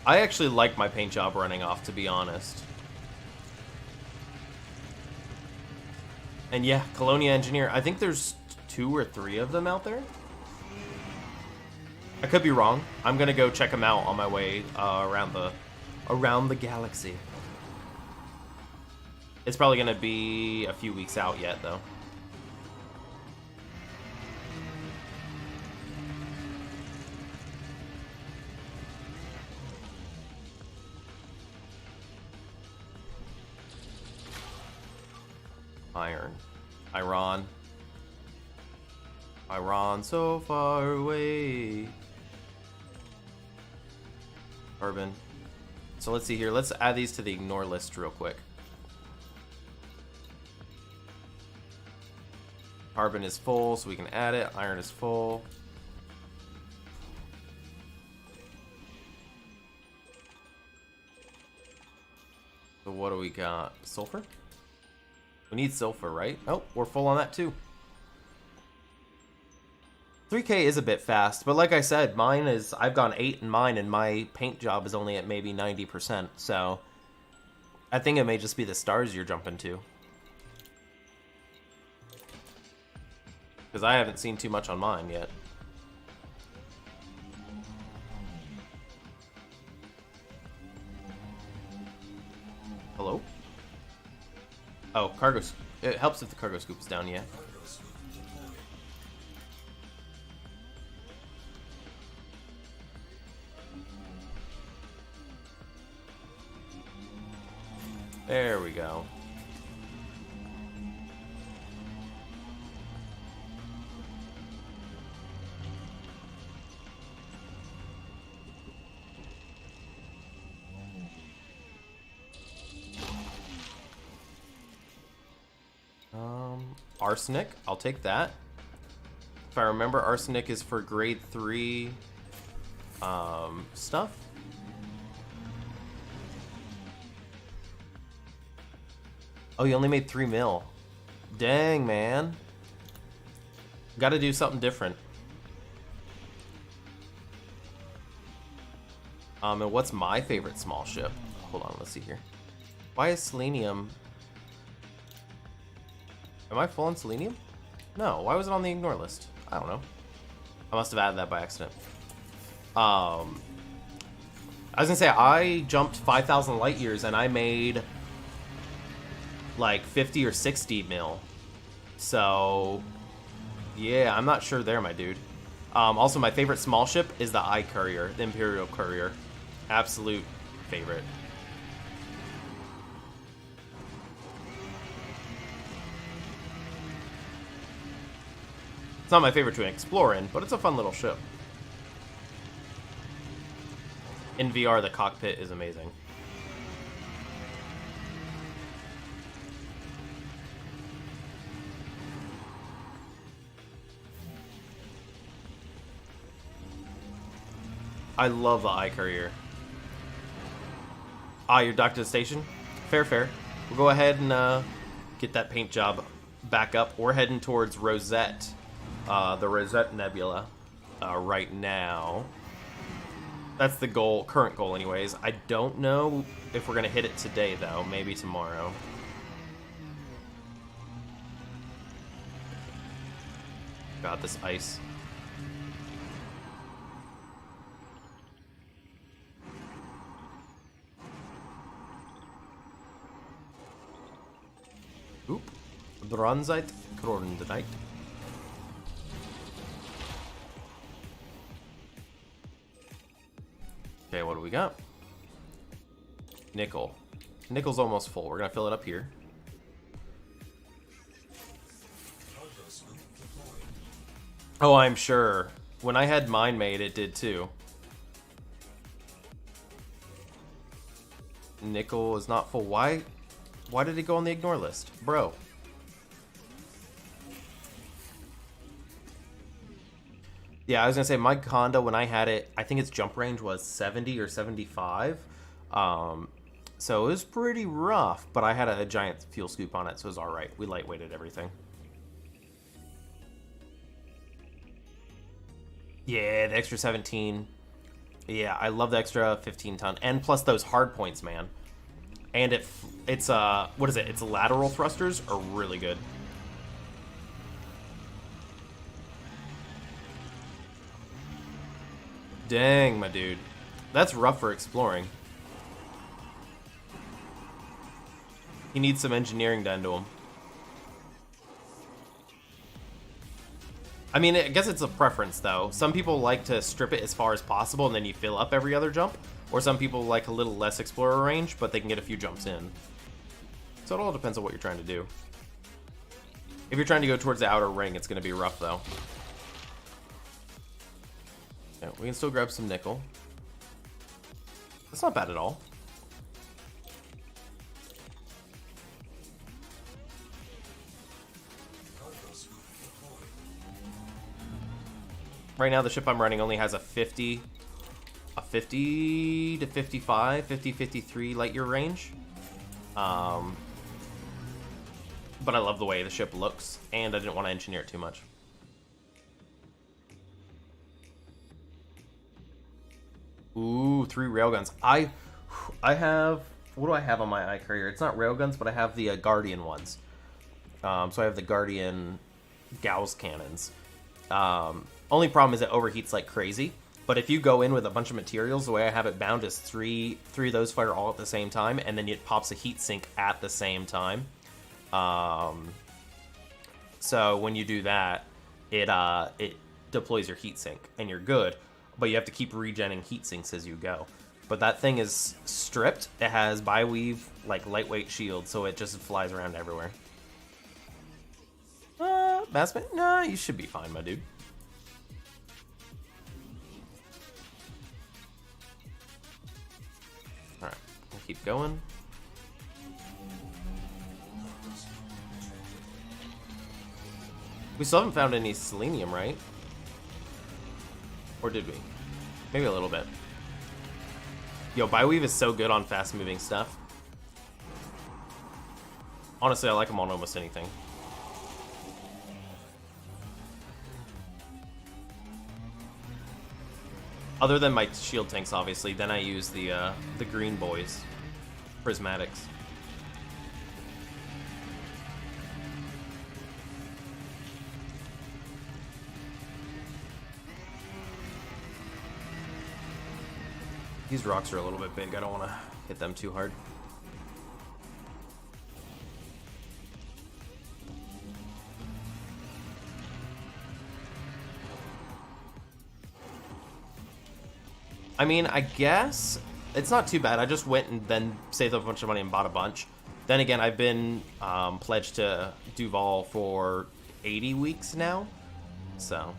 I actually like my paint job running off, to be honest. And yeah, Colonia Engineer. I think there's 2 or 3 of them out there. I could be wrong. I'm gonna go check them out on my way around the galaxy. It's probably gonna be a few weeks out yet, though. Iran so far away. Carbon. So let's see here. Let's add these to the ignore list real quick. Carbon is full, so we can add it. Iron is full. So what do we got? Sulfur? We need sulfur, right? Oh, we're full on that too. 3K is a bit fast, but like I said, I've gone 8 in mine, and my paint job is only at maybe 90%, so I think it may just be the stars you're jumping to. Because I haven't seen too much on mine yet. Hello? Oh, cargo. It helps if the cargo scoop is down, yeah. There we go. Arsenic, I'll take that. If I remember, arsenic is for grade 3 stuff. Oh, you only made 3 mil. Dang, man. Gotta do something different. And what's my favorite small ship? Hold on, let's see here. Why is selenium... Am I full on selenium? No, why was it on the ignore list? I don't know. I must have added that by accident. I was gonna say, I jumped 5,000 light years and I made like 50 or 60 mil. So, yeah, I'm not sure there, my dude. Also, my favorite small ship is the I Courier, the Imperial Courier. Absolute favorite. It's not my favorite to explore in, but it's a fun little ship. In VR, the cockpit is amazing. I love the I Courier. Ah, you're docked to the station? Fair, fair. We'll go ahead and get that paint job back up. We're heading towards Rosette. The Rosette Nebula right now. That's the goal, current goal anyways. I don't know if we're going to hit it today, though. Maybe tomorrow. God, this ice. Oop. Bronzite, Kronenite. Okay, what do we got? Nickel. Nickel's almost full. We're gonna fill it up here. Oh, I'm sure. When I had mine made, it did too. Nickel is not full. Why did it go on the ignore list? Bro. Yeah, I was gonna say my Honda, when I had it, I think its jump range was 70 or 75. So it was pretty rough, but I had a giant fuel scoop on it, so it was alright. We lightweighted everything. Yeah, the extra 17. Yeah, I love the extra 15 ton. And plus those hard points, man. And it's what is it? Its lateral thrusters are really good. Dang, my dude. That's rough for exploring. He needs some engineering done to him. I mean, I guess it's a preference, though. Some people like to strip it as far as possible, and then you fill up every other jump. Or some people like a little less explorer range, but they can get a few jumps in. So it all depends on what you're trying to do. If you're trying to go towards the outer ring, it's going to be rough, though. Yeah, we can still grab some nickel. That's not bad at all. Right now, the ship I'm running only has a 50 to 55, 53 light year range. But I love the way the ship looks, and I didn't want to engineer it too much. Ooh, 3 railguns. I have... What do I have on my I Courier? It's not railguns, but I have the Guardian ones. So I have the Guardian Gauss cannons. Only problem is it overheats like crazy. But if you go in with a bunch of materials, the way I have it bound is three of those fire all at the same time, and then it pops a heat sink at the same time. So when you do that, it deploys your heat sink, and you're good. But you have to keep regenning heat sinks as you go. But that thing is stripped. It has Bioweave, like, lightweight shield, so it just flies around everywhere. Bassman? Nah, you should be fine, my dude. Alright, we'll keep going. We still haven't found any selenium, right? Or did we? Maybe a little bit. Yo, Bioweave is so good on fast-moving stuff. Honestly, I like them on almost anything. Other than my shield tanks, obviously. Then I use the green boys. Prismatics. These rocks are a little bit big. I don't want to hit them too hard. I mean, I guess it's not too bad. I just went and then saved up a bunch of money and bought a bunch. Then again, I've been pledged to Duval for 80 weeks now. So.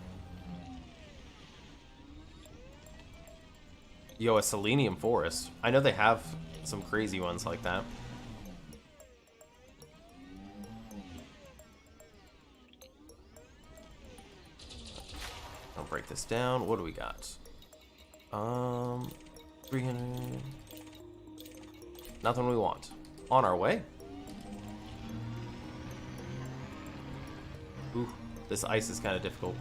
Yo, a selenium forest. I know they have some crazy ones like that. I'll break this down. What do we got? 300. Nothing we want. On our way. Ooh, this ice is kind of difficult.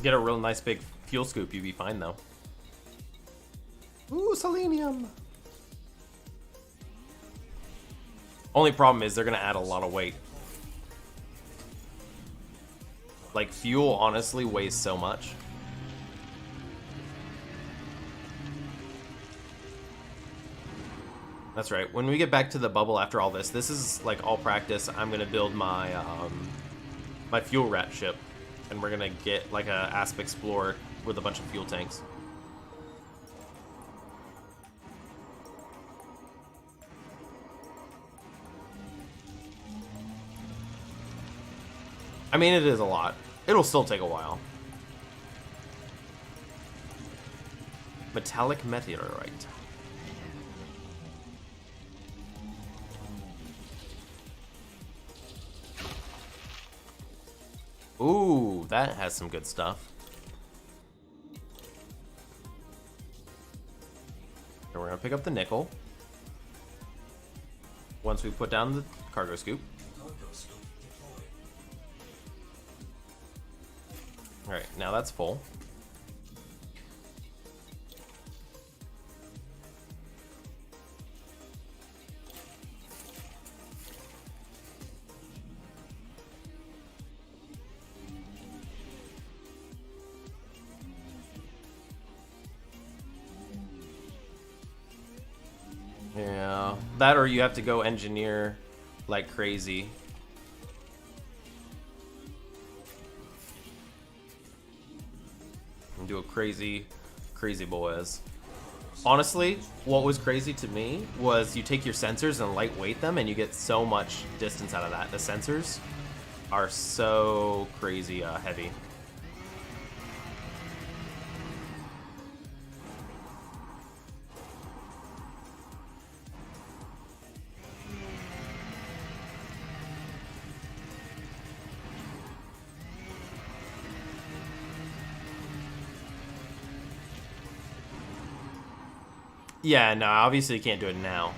Get a real nice big fuel scoop, you'd be fine though. Ooh, selenium! Only problem is they're gonna add a lot of weight. Like, fuel honestly weighs so much. That's right. When we get back to the bubble after all this, this is like all practice. I'm gonna build my my fuel rat ship. And we're gonna get like a Asp Explorer with a bunch of fuel tanks. I mean, it is a lot. It'll still take a while. Metallic meteorite. Ooh, that has some good stuff. And we're gonna pick up the nickel. Once we put down the cargo scoop. Alright, now that's full. Yeah, that or you have to go engineer like crazy. And do a crazy boys. Honestly, what was crazy to me was you take your sensors and lightweight them and you get so much distance out of that. The sensors are so crazy heavy. Yeah, no, obviously you can't do it now.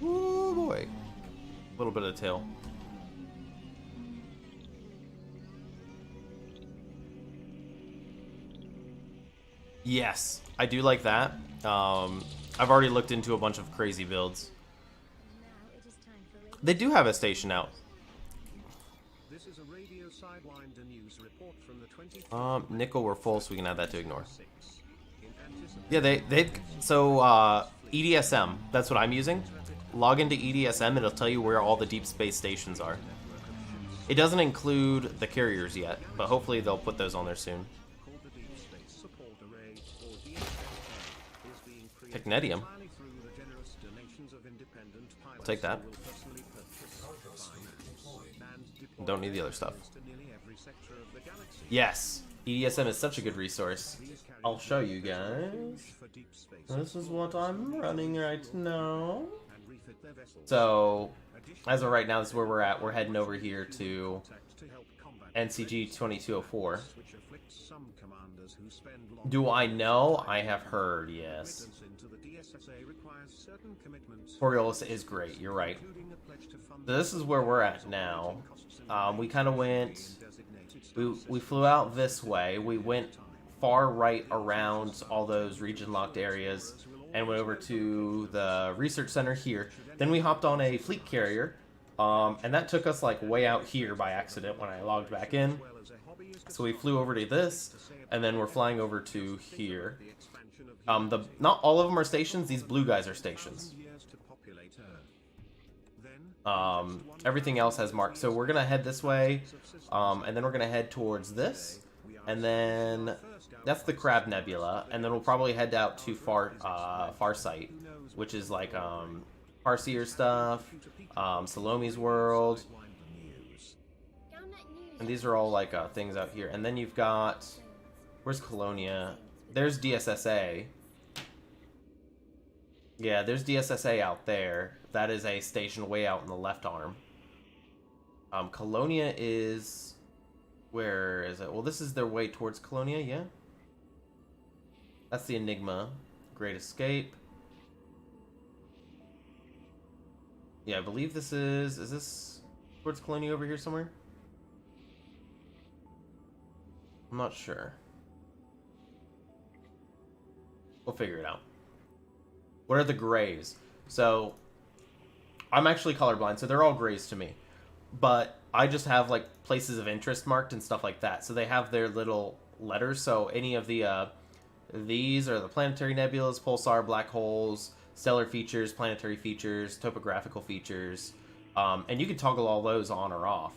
Ooh, boy. A little bit of tail. Yes, I do like that. I've already looked into a bunch of crazy builds. They do have a station out. This is a radio sidewinder news report from the Nickel, we're full, so we can add that to ignore. Yeah, they so EDSM, that's what I'm using. Log into EDSM, it'll tell you where all the deep space stations are. It doesn't include the carriers yet, but hopefully they'll put those on there soon. Technetium. I'll take that. Don't need the other stuff. Yes, EDSM is such a good resource. I'll show you guys. This is what I'm running right now. So, as of right now, this is where we're at. We're heading over here to NCG 2204. Do I know? I have heard, yes. Coriolis is great, you're right. So this is where we're at now. We kind of went... We flew out this way. We went far right around all those region-locked areas and went over to the research center here. Then we hopped on a fleet carrier, and that took us like way out here by accident when I logged back in. So we flew over to this, and then we're flying over to here. Not all of them are stations. These blue guys are stations. Everything else has marks. So we're gonna head this way, and then we're gonna head towards this, and then that's the Crab Nebula, and then we'll probably head out to Farsight, which is like Farseer stuff, Salome's World, and these are all like things out here. And then you've got, where's Colonia? There's DSSA. Yeah, there's DSSA out there. That is a station way out in the left arm. Colonia is... Where is it? Well, this is their way towards Colonia, yeah? That's the Enigma. Great Escape. Yeah, I believe this is... Is this towards Colonia over here somewhere? I'm not sure. We'll figure it out. What are the grays? So, I'm actually colorblind, so they're all grays to me. But I just have, like, places of interest marked and stuff like that. So they have their little letters. So any of the, these are the planetary nebulas, pulsar, black holes, stellar features, planetary features, topographical features. And you can toggle all those on or off.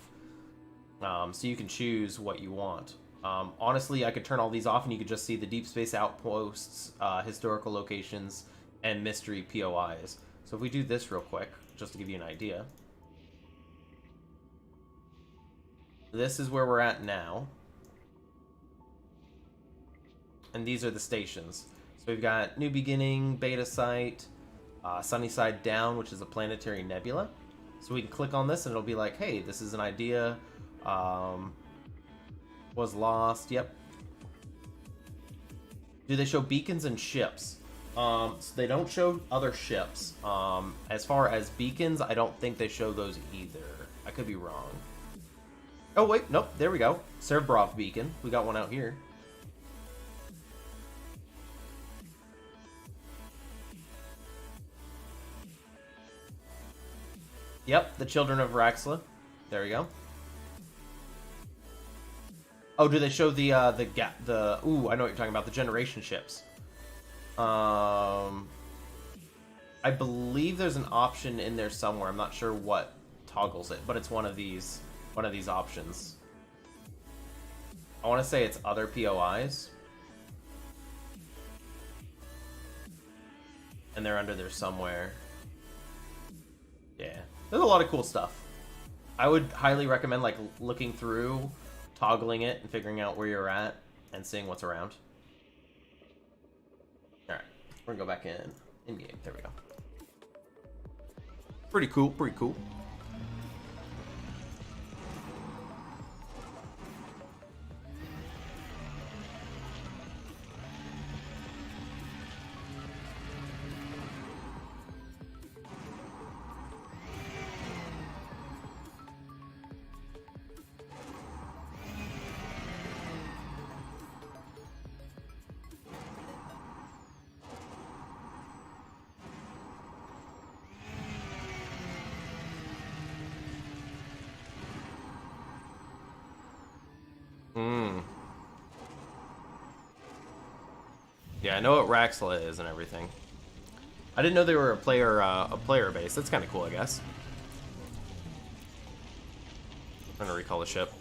So you can choose what you want. Honestly, I could turn all these off and you could just see the deep space outposts, historical locations, and mystery POIs. So if we do this real quick, just to give you an idea. This is where we're at now. And these are the stations. So we've got New Beginning, Beta Site, Sunny Side Down, which is a planetary nebula. So we can click on this and it'll be like, hey, this is an idea. Was lost, yep. Do they show beacons and ships? So they don't show other ships. As far as beacons, I don't think they show those either. I could be wrong. Oh wait, nope, there we go. Cerberov beacon. We got one out here. Yep, the Children of Raxla. There we go. Oh, do they show the ooh, I know what you're talking about, the generation ships. I believe there's an option in there somewhere. I'm not sure what toggles it, but it's one of these options. I want to say it's other POIs. And they're under there somewhere. Yeah. There's a lot of cool stuff. I would highly recommend like looking through, toggling it, and figuring out where you're at, and seeing what's around. We're gonna go back in game. There we go. Pretty cool, pretty cool. Yeah, I know what Raxla is and everything. I didn't know they were a player base. That's kind of cool, I guess. I'm gonna recall the ship.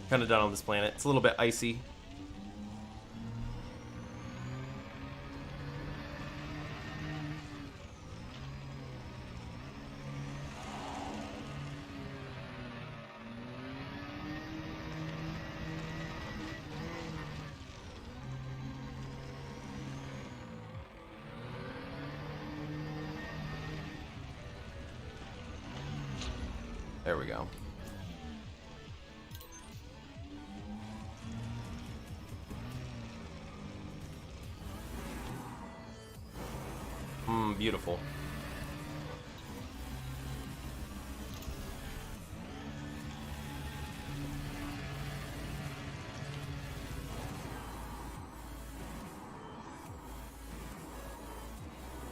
Kind of done on this planet. It's a little bit icy. There we go. Beautiful.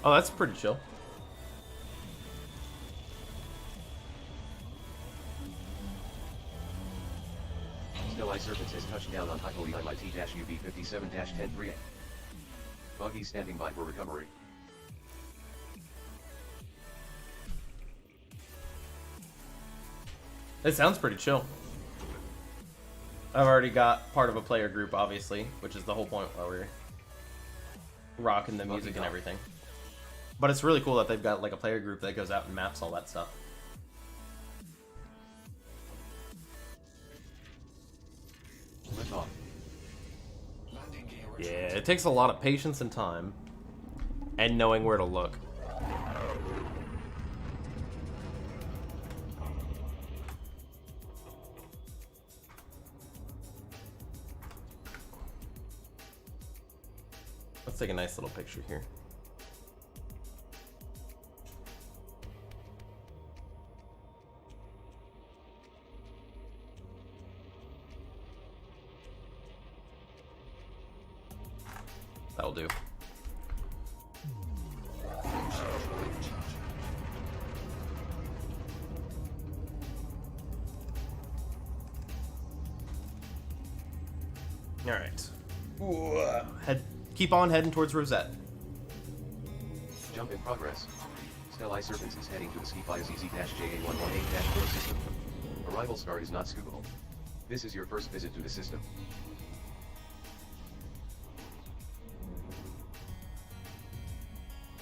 Oh, that's pretty chill. Still Ice Serpents has touched down on Hypoli MIT-UB57-103A. Buggy standing by for recovery. It sounds pretty chill. I've already got part of a player group, obviously, which is the whole point while we're rocking the music and everything. But it's really cool that they've got like a player group that goes out and maps all that stuff. Lift off. Yeah, it takes a lot of patience and time, and knowing where to look. Let's take a nice little picture here. That'll do. All right. Keep on heading towards Rosette. Jump in progress. Stellae Serpents is heading to the Skifi ZZ-JA118-4 system. Arrival star is not scoopable. This is your first visit to the system.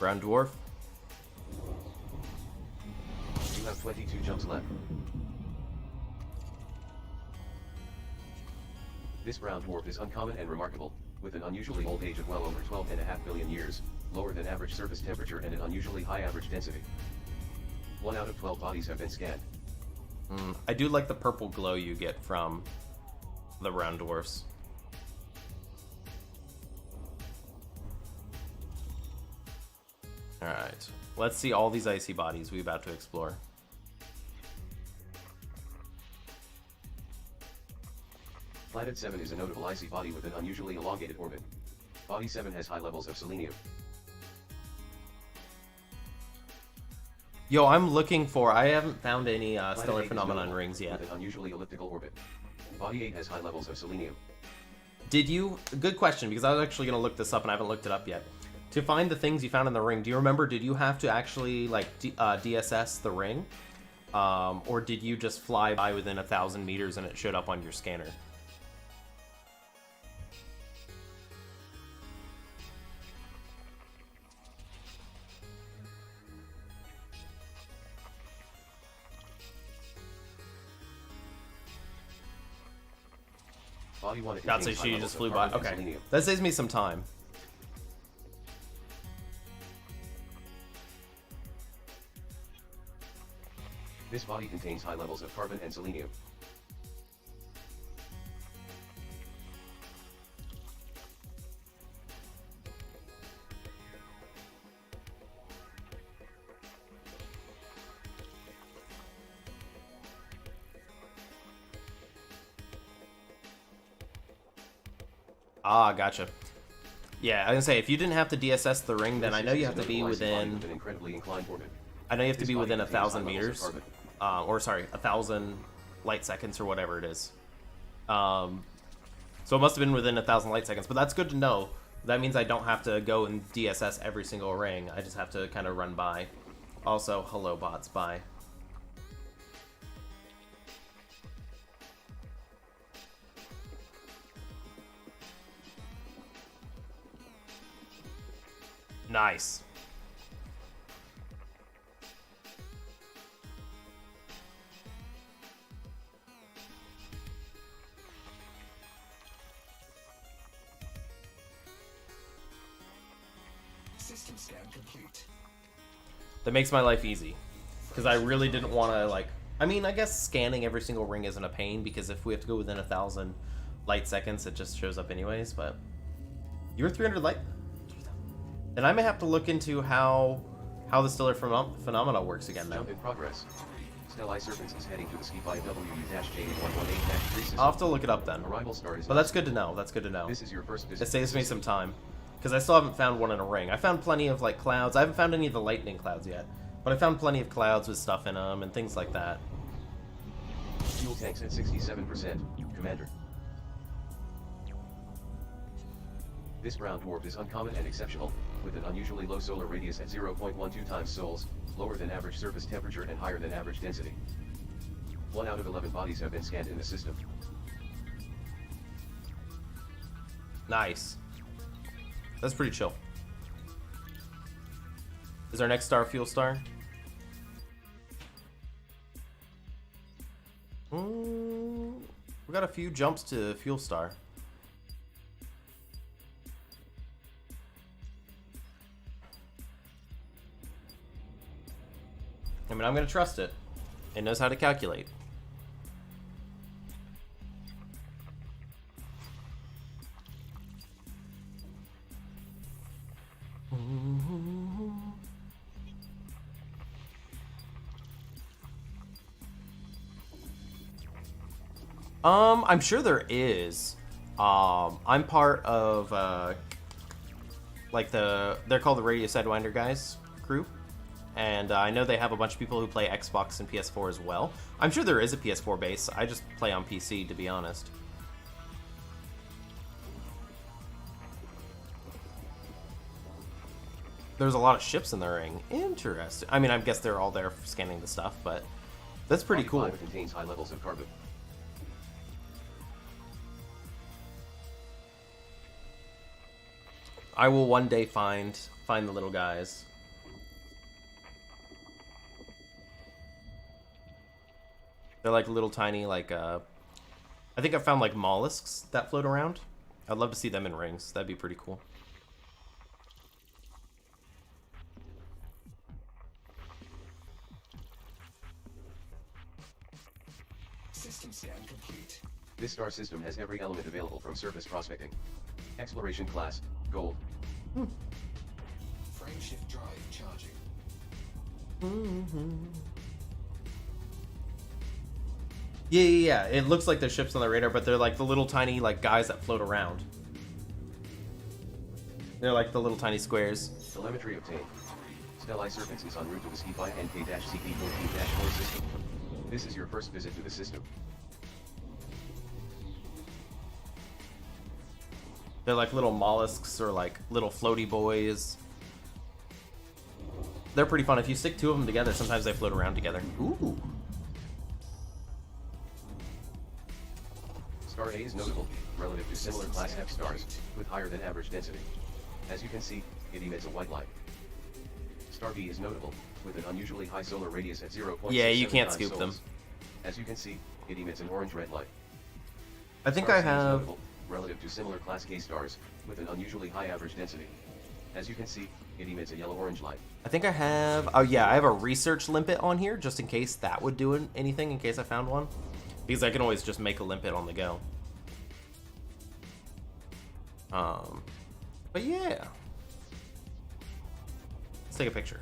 Brown dwarf. You have 22 jumps left. This brown dwarf is uncommon and remarkable, with an unusually old age of well over 12.5 billion years, lower than average surface temperature and an unusually high average density. 1 out of 12 bodies have been scanned. I do like the purple glow you get from the brown dwarfs. Alright, let's see all these icy bodies we're about to explore. Planet 7 is a notable icy body with an unusually elongated orbit. Body 7 has high levels of selenium. Yo, I'm looking for... I haven't found any Planet stellar 8 is phenomenon notable, rings yet. with an unusually elliptical orbit. Body 8 has high levels of selenium. Did you... Good question, because I was actually going to look this up and I haven't looked it up yet. To find the things you found in the ring, do you remember, did you have to actually, like, DSS the ring? Or did you just fly by within 1,000 meters and it showed up on your scanner? Body 1 God, so contains high she levels just of flew by. carbon and Okay. selenium. That saves me some time. This body contains high levels of carbon and selenium. Ah, gotcha. Yeah, I was gonna say, if you didn't have to DSS the ring, then I know you have to be within... An incredibly inclined orbit. I know you have to This be body within contains 1,000 high levels of meters. carbon. Or sorry, 1,000 light seconds or whatever it is. So it must have been within 1,000 light seconds, but that's good to know. That means I don't have to go and DSS every single ring. I just have to kind of run by. Also, hello bots, bye. Nice. System scan complete. That makes my life easy. Because I really didn't want to, like... I mean, I guess scanning every single ring isn't a pain, because if we have to go within 1,000 light seconds, it just shows up anyways, but... You're 300 light... Then I may have to look into how the stellar phenomena works again then. Jump in progress. Stellar Serpents is heading to the ski by WU-J118-3 system. I'll have to look it up then. Arrival star is But that's good to know. That's good to know. This is your first visit. It saves me some time. Because I still haven't found one in a ring. I found plenty of, like, clouds. I haven't found any of the lightning clouds yet. But I found plenty of clouds with stuff in them and things like that. Fuel tanks at 67%, Commander. This brown dwarf is uncommon and exceptional, with an unusually low solar radius at 0.12 times sols, lower than average surface temperature and higher than average density. 1 out of 11 bodies have been scanned in the system. Nice. That's pretty chill. Is our next star Fuel Star? We got a few jumps to Fuel Star. I mean, I'm gonna trust it. It knows how to calculate. I'm sure there is. I'm part of, like they're called the Radio Sidewinder guys group. And I know they have a bunch of people who play Xbox and PS4 as well. I'm sure there is a PS4 base. I just play on PC, to be honest. There's a lot of ships in the ring. Interesting. I mean, I guess they're all there for scanning the stuff, but that's pretty Body cool. 5 contains high levels of carbon. I will one day find the little guys. They're like little tiny, like, I think I found like mollusks that float around. I'd love to see them in rings. That'd be pretty cool. System scan complete. This star system has every element available from surface prospecting. Exploration class, gold. Frame shift drive charging. Yeah. It looks like there's ships on the radar, but they're like the little tiny like guys that float around. They're like the little tiny squares. Telemetry obtained. Stellar Serpents is en route to the ski by NK-CP14-4 system. This is your first visit to the system. They're like little mollusks or like little floaty boys. They're pretty fun. If you stick two of them together, sometimes they float around together. Ooh. Star A is notable, relative to similar class F stars, with higher than average density. As you can see, it emits a white light. Star B is notable, with an unusually high solar radius at 0.67 Yeah, you can't times scoop them. sols. As you can see, it emits an orange-red light. I think Star I C is have... notable, relative to similar Class K stars, with an unusually high average density. As you can see, it emits a yellow-orange light. I think I have... Oh yeah, I have a research limpet on here, just in case that would do anything, in case I found one. Because I can always just make a limpet on the go. But yeah. Let's take a picture.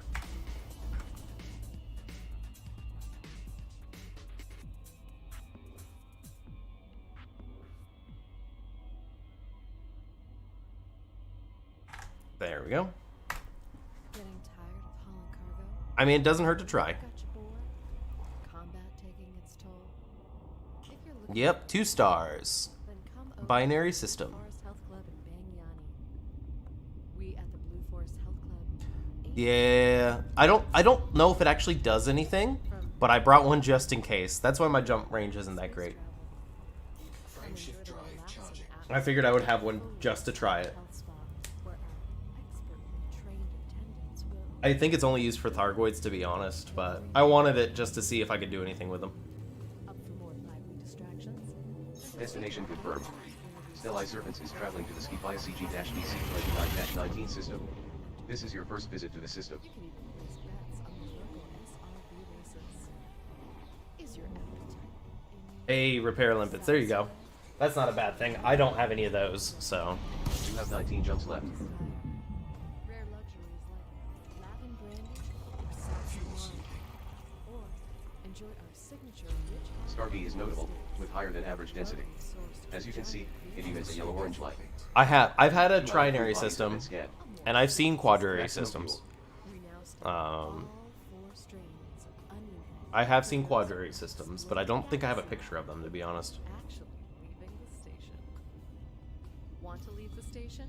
There we go. Getting tired of hauling cargo? I mean, it doesn't hurt to try. Got you bored? Combat taking its toll? If you're looking Yep, 2 stars. then come over Binary to system. Blue Forest Health Club in Bangyani. We at the Blue Forest Health Club aim Yeah, I don't know if it actually does anything, but I brought one just in case. That's why my jump range isn't that great. Frameshift drive charging. I figured I would have one just to try it. health spa where our expertly trained attendants will I think it's only used for Thargoids, to be honest, but I wanted it just to see if I could do anything with them. up for more lively distractions. Destination confirmed. Stellae Serpents is traveling to the ski via CG-DC-29-19 system. This is your first visit to the system. You can even place bets on the local SRB races. Is your appetite in A repair limpets, there you go. That's not a bad thing. I don't have any of those, so. You have 19 jumps left. rare luxuries like Lavin brandy or saffron wine? Or enjoy our signature rich Starby is notable, with higher than average density. As you can see, it emits a yellow-orange light. I've had a 2 out of 3 trinary bodies have system, been scanned. and I've seen quadrinary Maximum systems. We now stock all 4 Um, strains of onion head. I have seen quadrinary systems, but I don't think I have a picture of them, to be honest. Actually leaving the station. Want to leave the station?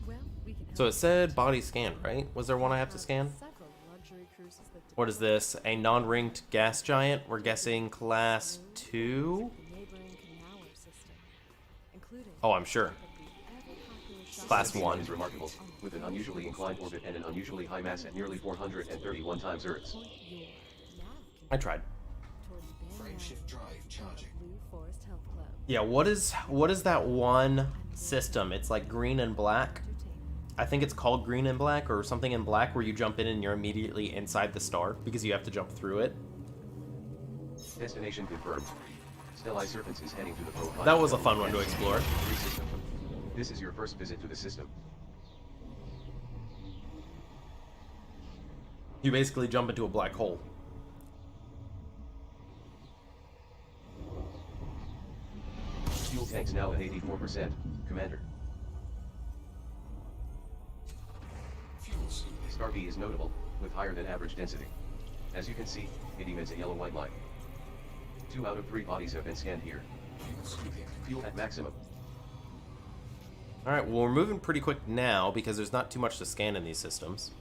Well, we can So help it said body scan, right? Was there one I have to scan? several luxury cruises that What is this? A non-ringed gas giant? We're guessing class 2? the neighboring Canaler system, including Oh, I'm sure. Class This 1. is remarkable, with an unusually inclined orbit and an unusually high mass at nearly 431 times Earth's. I tried. Frameshift drive charging. Blue Forest Health Club. Yeah, what is that one system? It's like green and black. I think it's called green and black or something in black where you jump in and you're immediately inside the star because you have to jump through it. Destination confirmed. Stellae Serpents is heading to the profile. That was a fun one to explore. System. This is your first visit to the system. You basically jump into a black hole. Fuel tanks now at 84%. Commander. Fuel scooping. Starby is notable, with higher than average density. As you can see, it emits a yellow-white light. 2 out of 3 bodies have been scanned here. Fuel scooping. Fuel at maximum. Alright, well we're moving pretty quick now because there's not too much to scan in these systems.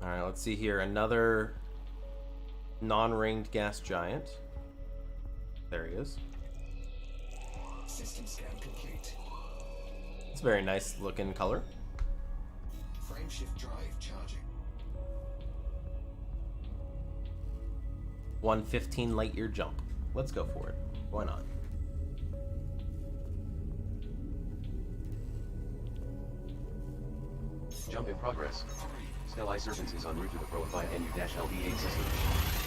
Alright, let's see here. Another non-ringed gas giant. There he is. System scan complete. It's a very nice looking color. Frameshift drive charging. 115 light year jump. Let's go for it. Why not? Jump in progress. Stellae Serpents is en route to the Pro via NU-LV8 system.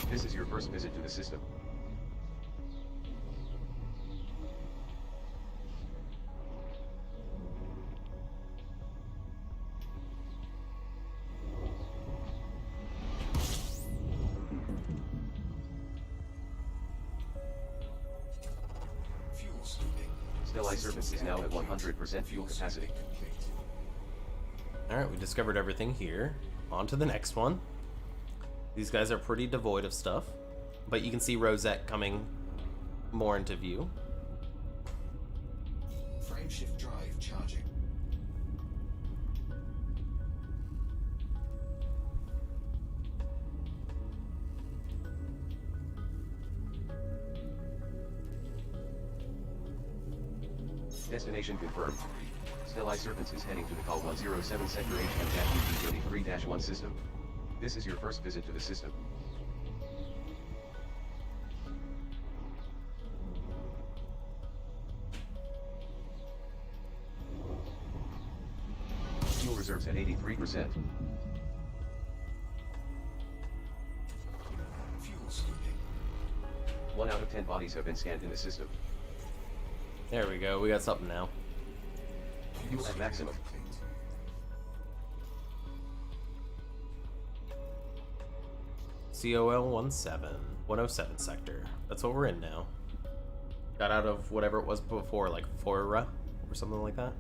This is your first visit to the system. Fuel scooping. Stellae Serpents is now at 100% fuel capacity. Complete. Alright, we discovered everything here. On to the next one. These guys are pretty devoid of stuff, but you can see Rosette coming more into view. Frameshift drive charging. Destination confirmed. Stellae Serpents is heading to the Call 107 Sector HM-UP33-1 system. This is your first visit to the system. Fuel reserves at 83%. Fuel scooping. 1 out of 10 bodies have been scanned in the system. There we go. We got something now. Fuel at maximum. COL 107 sector. That's what we're in now. Got out of whatever it was before, like Fora or something like that.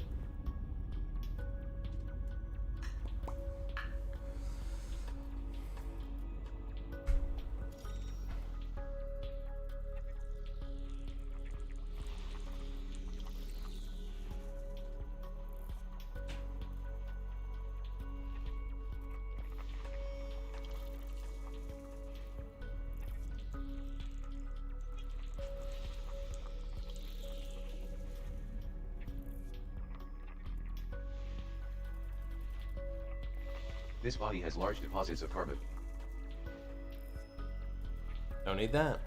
This body has large deposits of carbon. Don't need that.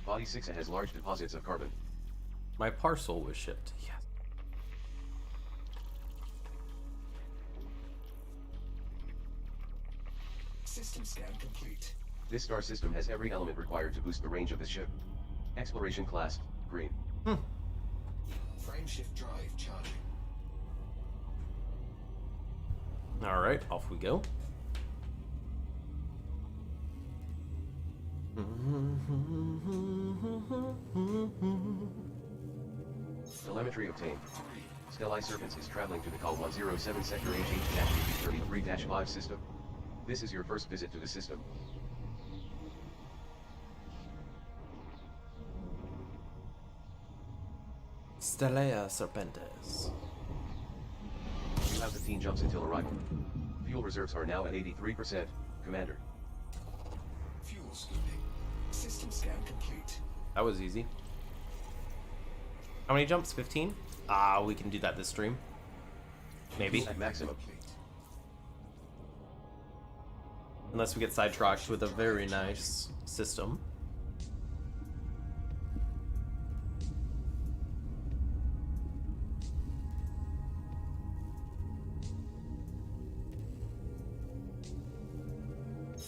Body 6 has large deposits of carbon. My parcel was shipped. Yes. System scan complete. This star system has every element required to boost the range of the ship. Exploration class, green. Frameshift drive charging. Alright, off we go. Telemetry obtained. Stellae Serpents is traveling to the Call 107 Sector HH-33-5 system. This is your first visit to the system. Stellae Serpentes. You have 15 jumps until arrival. Fuel reserves are now at 83%, Commander. Fuel scooping. System scan complete. That was easy. How many jumps? 15? Ah, we can do that this stream. Maybe. At maximum. Unless we get sidetracked with a very nice system.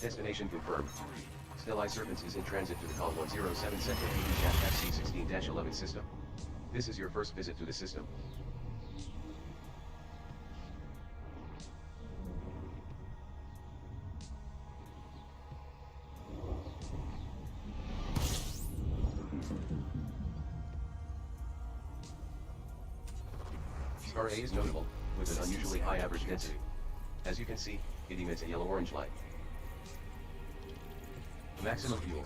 Destination confirmed. Stellae Serpents is in transit to the Call 107 Sector HH-FC16-11 system. This is your first visit to the system. Star A is notable, with an unusually high average density. As you can see, it emits a yellow-orange light. Maximum fuel.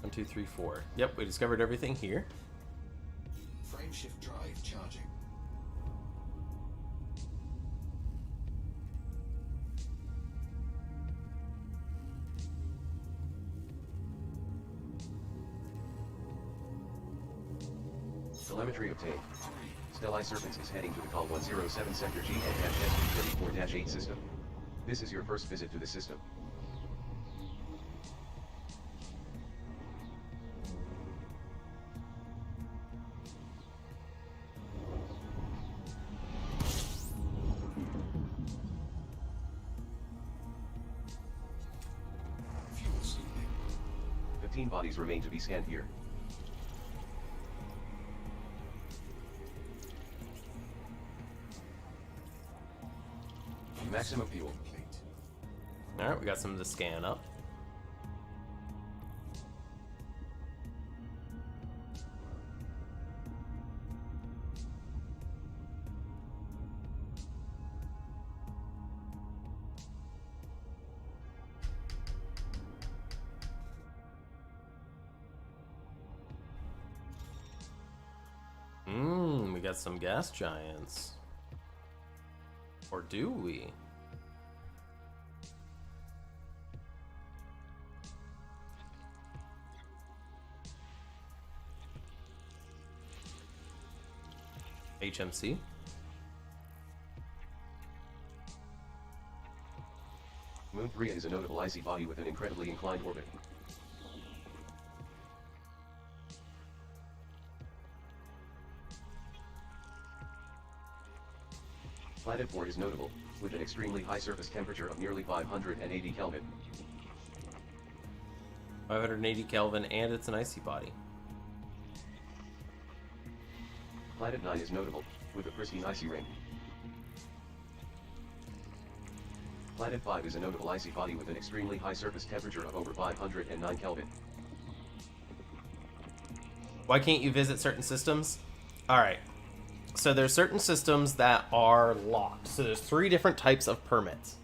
One, two, three, four. Yep, we discovered everything here. Frameshift drive charging. Telemetry obtained. Stellae Serpents is heading to the Call 107 Sector GN-SV34-8 system. This is your first visit to the system. Fuel scooping. 15 bodies remain to be scanned here. Maximum fuel. Alright, we got some to scan up. got some gas giants. Or do we? HMC? Moon 3 is a notable icy body with an incredibly inclined orbit. Planet 4 is notable, with an extremely high surface temperature of nearly 580 Kelvin. 580 Kelvin, and it's an icy body. Planet 9 is notable, with a pristine icy ring. Planet 5 is a notable icy body with an extremely high surface temperature of over 509 Kelvin. Why can't you visit certain systems? Alright. So there's certain systems that are locked. So there's 3 different types of permits.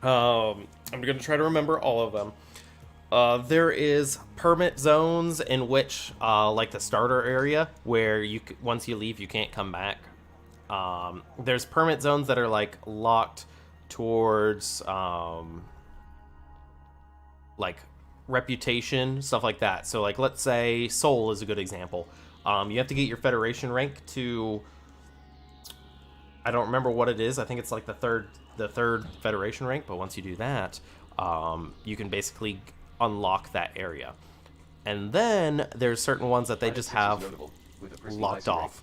I'm going to try to remember all of them. There is permit zones in which, like the starter area, where once you leave, you can't come back. There's permit zones that are like locked towards, like reputation, stuff like that. So, like, let's say Seoul is a good example. You have to get your Federation rank to, I don't remember what it is. I think it's like the third Federation rank. But once you do that, you can basically unlock that area. And then there's certain ones that they just have locked off.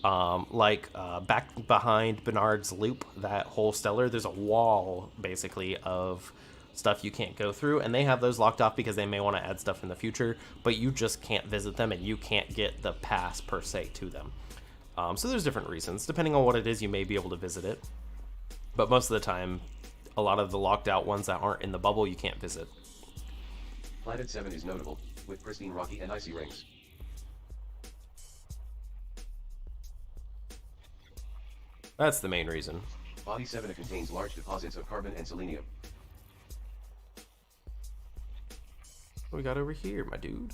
Back behind Bernard's Loop, that whole stellar, there's a wall basically of stuff you can't go through, and they have those locked off because they may want to add stuff in the future, but you just can't visit them and you can't get the pass per se to them. So there's different reasons. Depending on what it is, you may be able to visit it, but most of the time, a lot of the locked out ones that aren't in the bubble, you can't visit. Planet 7 is notable, with pristine rocky and icy rings. That's the main reason. Body 7 contains large deposits of carbon and selenium. What we got over here, my dude?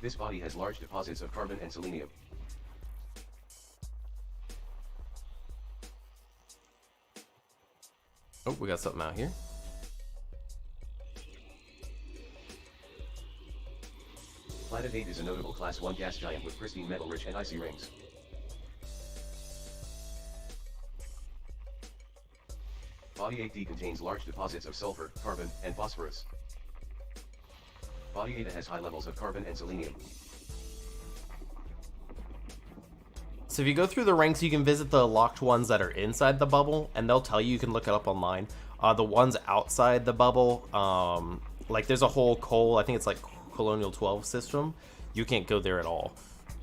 This body has large deposits of carbon and selenium. Oh, we got something out here. Planet 8 is a notable Class 1 gas giant with pristine metal-rich and icy rings. Body 8D contains large deposits of sulfur, carbon, and phosphorus. Body 8 has high levels of carbon and selenium. So if you go through the ranks, you can visit the locked ones that are inside the bubble, and they'll tell you can look it up online. The ones outside the bubble, like there's a whole I think it's like Colonial 12 system, you can't go there at all.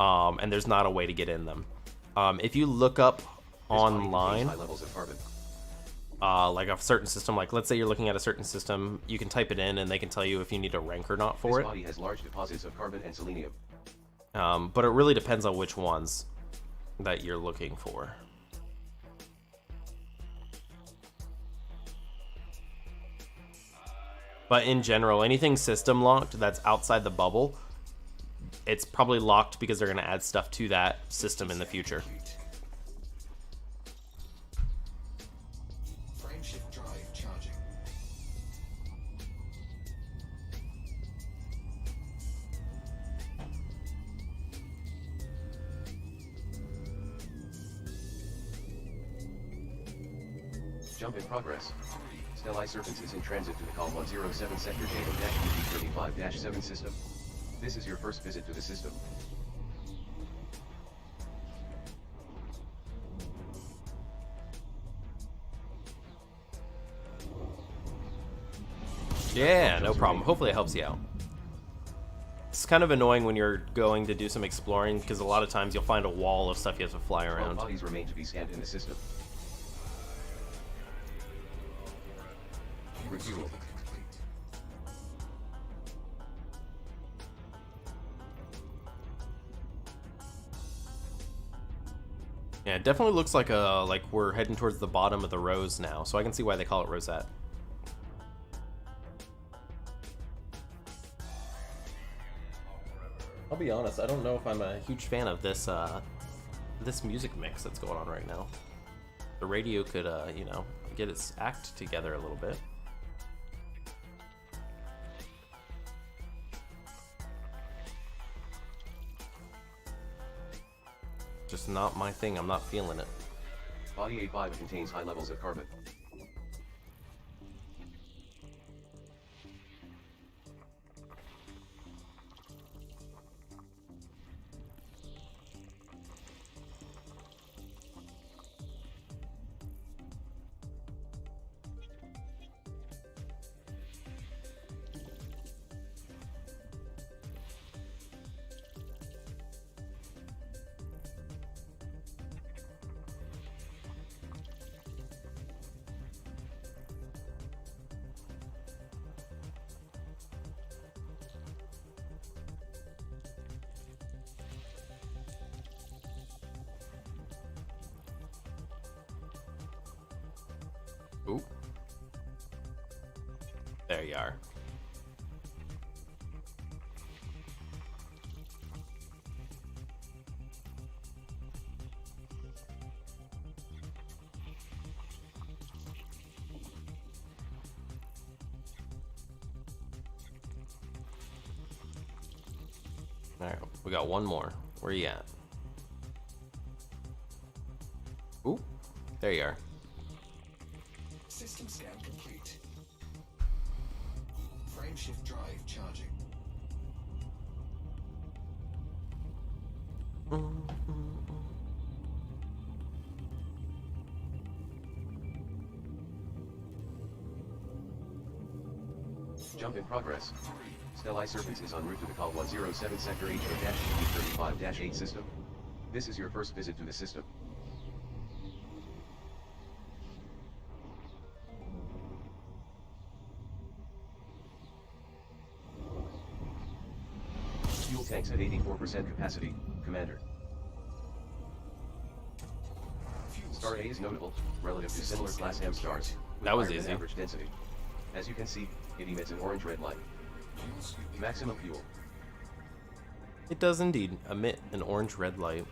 And there's not a way to get in them. If you look up online, high levels of carbon. Like a certain system, like let's say you're looking at a certain system, you can type it in and they can tell you if you need a rank or not for this it. Body has large deposits of carbon and selenium. But it really depends on which ones that you're looking for. But in general, anything system locked that's outside the bubble, it's probably locked because they're going to add stuff to that system in the future. Frameshift drive charging. Jump in progress. Stellai Serpents is in transit to the Call 107 Sector J-35-7 system. This is your first visit to the system. Yeah, no problem. Hopefully it helps you out. It's kind of annoying when you're going to do some exploring because a lot of times you'll find a wall of stuff you have to fly around. Bodies remain to be scanned in the system. Refuel. Yeah, it definitely looks like we're heading towards the bottom of the rose now, so I can see why they call it Rosette. I'll be honest, I don't know if I'm a huge fan of this this music mix that's going on right now. The radio could you know, get its act together a little bit. Just not my thing. I'm not feeling it. Body A5 contains high levels of carbon. Ooh. There you are. Alright, we got one more. Where you at? Ooh, there you are. System scan complete. Frameshift drive charging. Jump in progress. Stellai Serpents is en route to the Call 107 Sector HO-35-8 system. This is your first visit to the system. Fuel tanks at 84% capacity, Commander. Star A is notable, relative to similar class M stars. with That was higher than easy. average density. As you can see, it emits an orange-red light. Maximum fuel. It does indeed emit an orange-red light.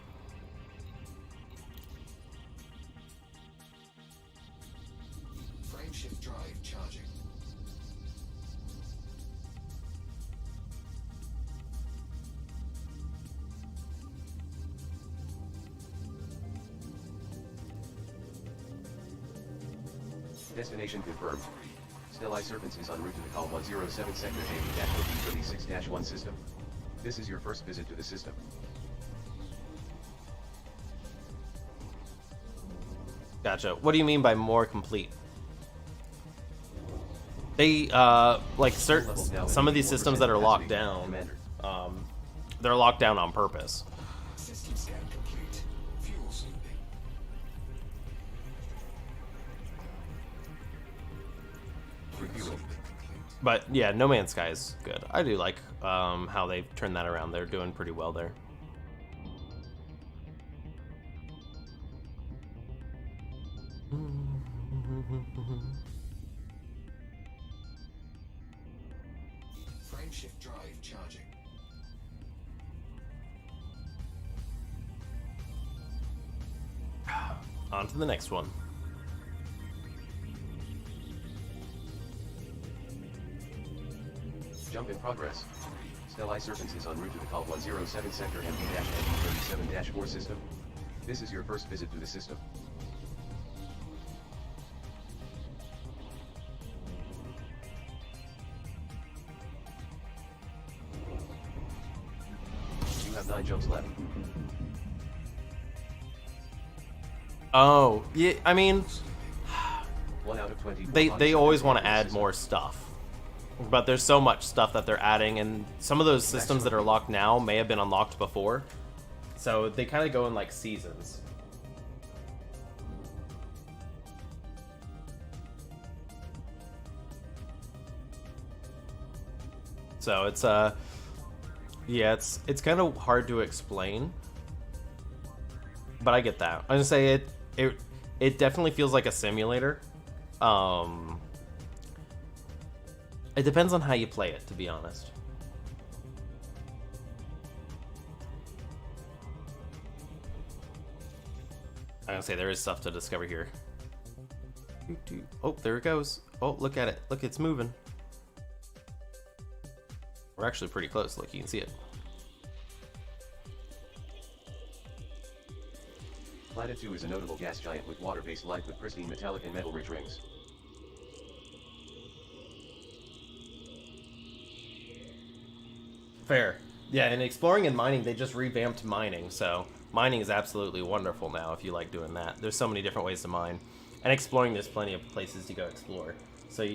Frameshift drive charging. Destination confirmed. Stellai Serpents is en route to the Call 107 Sector JB-OB36-1 system. This is your first visit to the system. Gotcha. What do you mean by more complete? They like certain some of these systems that are locked down, they're locked down on purpose. System scan complete. Fuel sweeping. Refueling. But yeah, No Man's Sky is good. I do like how they've turned that around. They're doing pretty well there. Frameshift drive charging. On to the next one. Jump in progress. Stellai Serpents is en route to the Call 107 Sector MD-MD37-4 system. This is your first visit to the system. You have 9 jumps left. Oh, yeah, I mean, 1 out of 20. they always want to add more stuff. But there's so much stuff that they're adding, and some of those systems that are locked now may have been unlocked before. So they kind of go in like seasons. So it's yeah, it's kind of hard to explain. But I get that. I'm gonna say it definitely feels like a simulator. It depends on how you play it, to be honest. I'm gonna say there is stuff to discover here. Oh, there it goes. Oh, look at it. Look, it's moving. We're actually pretty close. Look, you can see it. Planet 2 is a notable gas giant with water-based life with pristine metallic and metal-rich rings. Fair. Yeah, and exploring and mining, they just revamped mining, so mining is absolutely wonderful now if you like doing that. There's so many different ways to mine. And exploring, there's plenty of places to go explore. So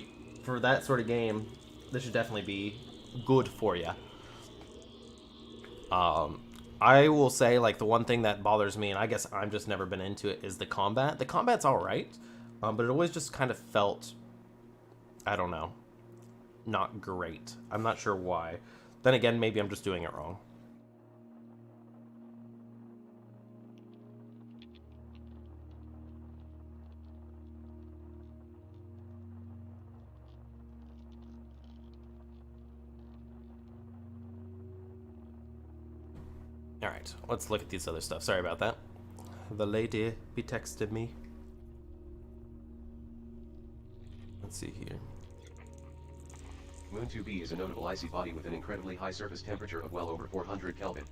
for that sort of game, this should definitely be good for you. I will say, like, the one thing that bothers me, and I guess I've just never been into it, is the combat. The combat's alright, but it always just kind of felt, I don't know, not great. I'm not sure why. Then again, maybe I'm just doing it wrong. Alright, let's look at these other stuff. Sorry about that. The lady be texted me. Let's see here. Moon 2b is a notable icy body with an incredibly high surface temperature of well over 400 Kelvin.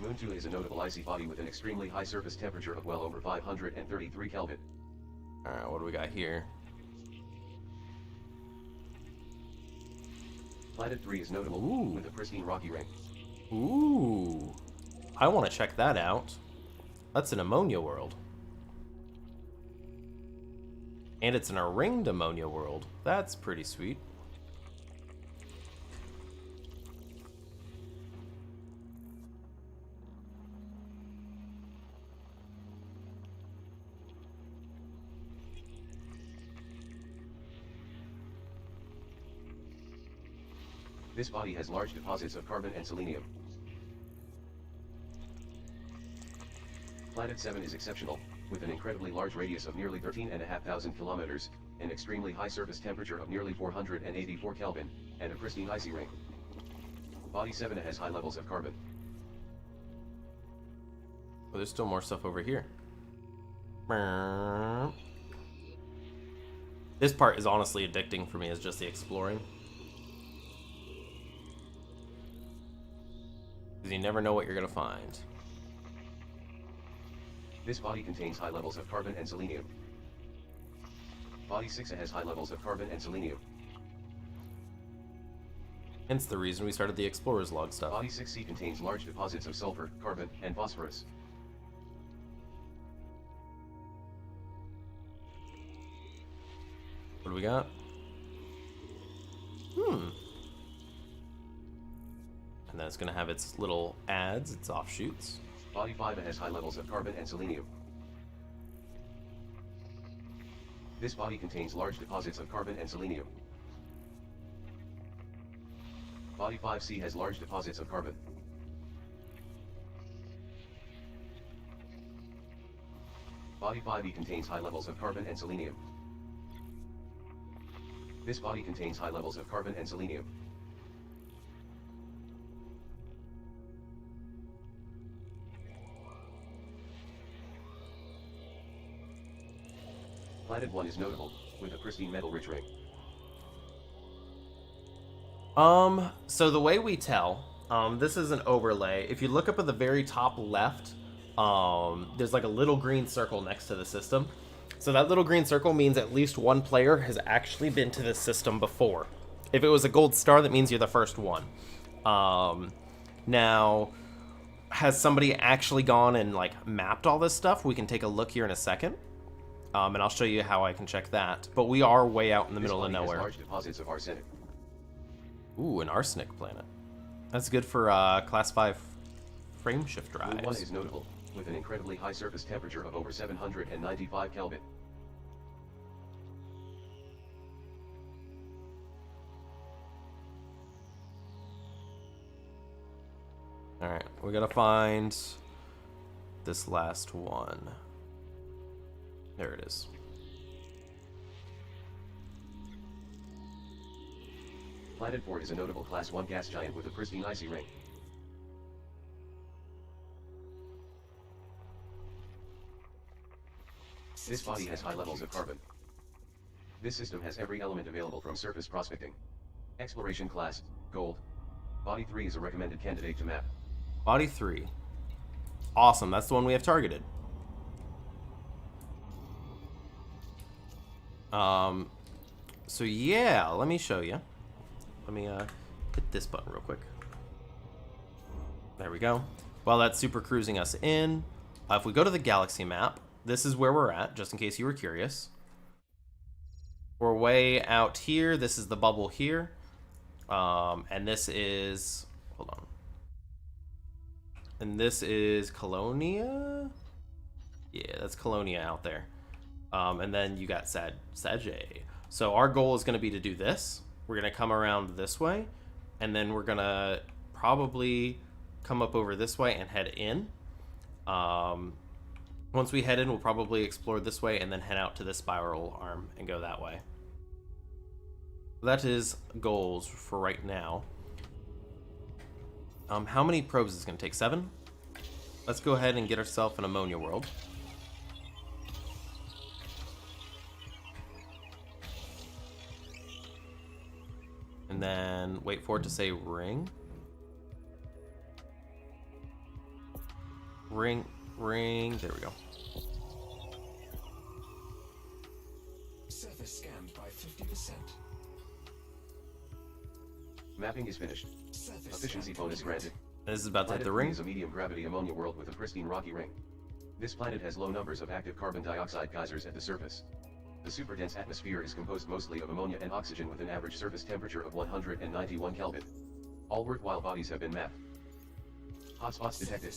Moon 2 is a notable icy body with an extremely high surface temperature of well over 533 Kelvin. Alright, what do we got here? Planet 3 is notable with a pristine rocky ring. Ooh. I want to check that out. That's an ammonia world. And it's in a ringed ammonia world. That's pretty sweet. This body has large deposits of carbon and selenium. Planet 7 is exceptional, with an incredibly large radius of nearly 13,500 kilometers, an extremely high surface temperature of nearly 484 Kelvin, and a pristine icy ring. Body 7 has high levels of carbon. Well, there's still more stuff over here. This part is honestly addicting for me, is just the exploring. Because you never know what you're going to find. This body contains high levels of carbon and selenium. Body 6 has high levels of carbon and selenium. Hence the reason we started the Explorer's Log stuff. Body 6C contains large deposits of sulfur, carbon, and phosphorus. What do we got? And then it's going to have its little ads, its offshoots. Body 5 has high levels of carbon and selenium. This body contains large deposits of carbon and selenium. Body 5C has large deposits of carbon. Body 5E contains high levels of carbon and selenium. This body contains high levels of carbon and selenium. Planet 1 is notable, with a pristine metal-rich ring. So the way we tell, this is an overlay. If you look up at the very top left, there's like a little green circle next to the system. So that little green circle means at least one player has actually been to the system before. If it was a gold star, that means you're the first one. Now, has somebody actually gone and like mapped all this stuff? We can take a look here in a second. And I'll show you how I can check that. But we are way out in the middle of nowhere. Large deposits of arsenic. Ooh, an arsenic planet. That's good for class 5 frame shift drives. Moon 1 is notable, with an incredibly high surface temperature of over 795 Kelvin. Alright, we gotta find this last one. There it is. Planet 4 is a notable Class 1 gas giant with a pristine icy ring. This body has high levels of carbon. This system has every element available from surface prospecting. Exploration class, gold. Body 3 is a recommended candidate to map. Body 3. Awesome, that's the one we have targeted. So yeah, let me show you. Let me hit this button real quick. There we go. While that's super cruising us in, if we go to the galaxy map, this is where we're at, just in case you were curious. We're way out here. This is the bubble here. And this is, hold on. And this is Colonia? Yeah, that's Colonia out there. And then you got Sage. So our goal is going to be to do this. We're going to come around this way, and then we're going to probably come up over this way and head in. Once we head in, we'll probably explore this way and then head out to the spiral arm and go that way. That is goals for right now. How many probes is it going to take? 7? Let's go ahead and get ourselves an ammonia world. And then wait for it to say ring. Ring, ring, there we go. Surface scanned by 50%. Mapping is finished. Surface Efficiency bonus granted. This is about to hit Planet the 3 ring. is a medium gravity ammonia world with a pristine rocky ring. This planet has low numbers of active carbon dioxide geysers at the surface. The super-dense atmosphere is composed mostly of ammonia and oxygen with an average surface temperature of 191 Kelvin. All worthwhile bodies have been mapped. Hotspots detected.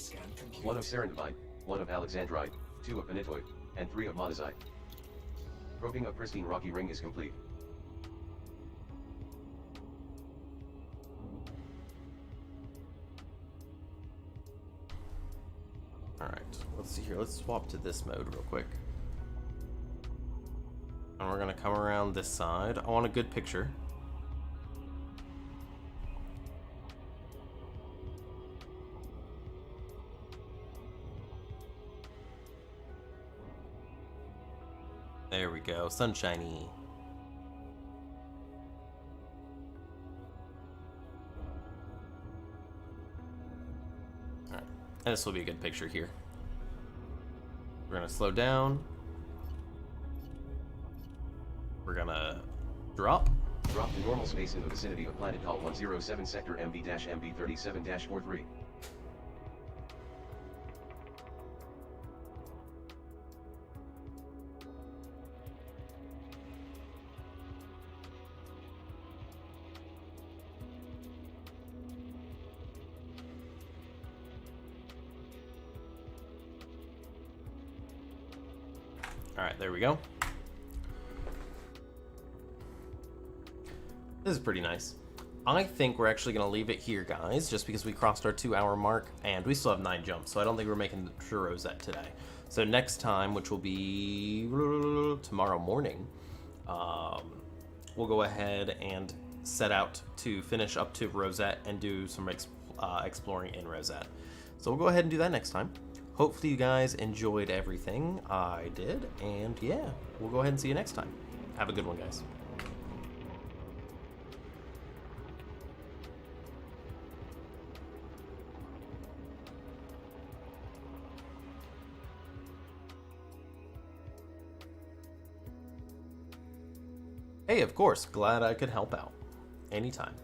1 of serendipite, 1 of alexandrite, 2 of penitoid, and 3 of monazite. Probing of pristine rocky ring is complete. Alright, let's see here. Let's swap to this mode real quick. And we're going to come around this side. I want a good picture. There we go, sunshiny. Alright, and this will be a good picture here. We're gonna slow down. We're gonna drop. Drop to normal space in the vicinity of Planet Call 107 Sector MB-MB37-43. Alright, there we go. This is pretty nice. I think we're actually going to leave it here, guys, just because we crossed our 2-hour mark, and we still have 9 jumps, so I don't think we're making the to Rosette today. So next time, which will be tomorrow morning, we'll go ahead and set out to finish up to Rosette and do some exploring in Rosette. So we'll go ahead and do that next time. Hopefully you guys enjoyed everything. I did, and yeah, we'll go ahead and see you next time. Have a good one, guys. Hey, of course, glad I could help out. Anytime.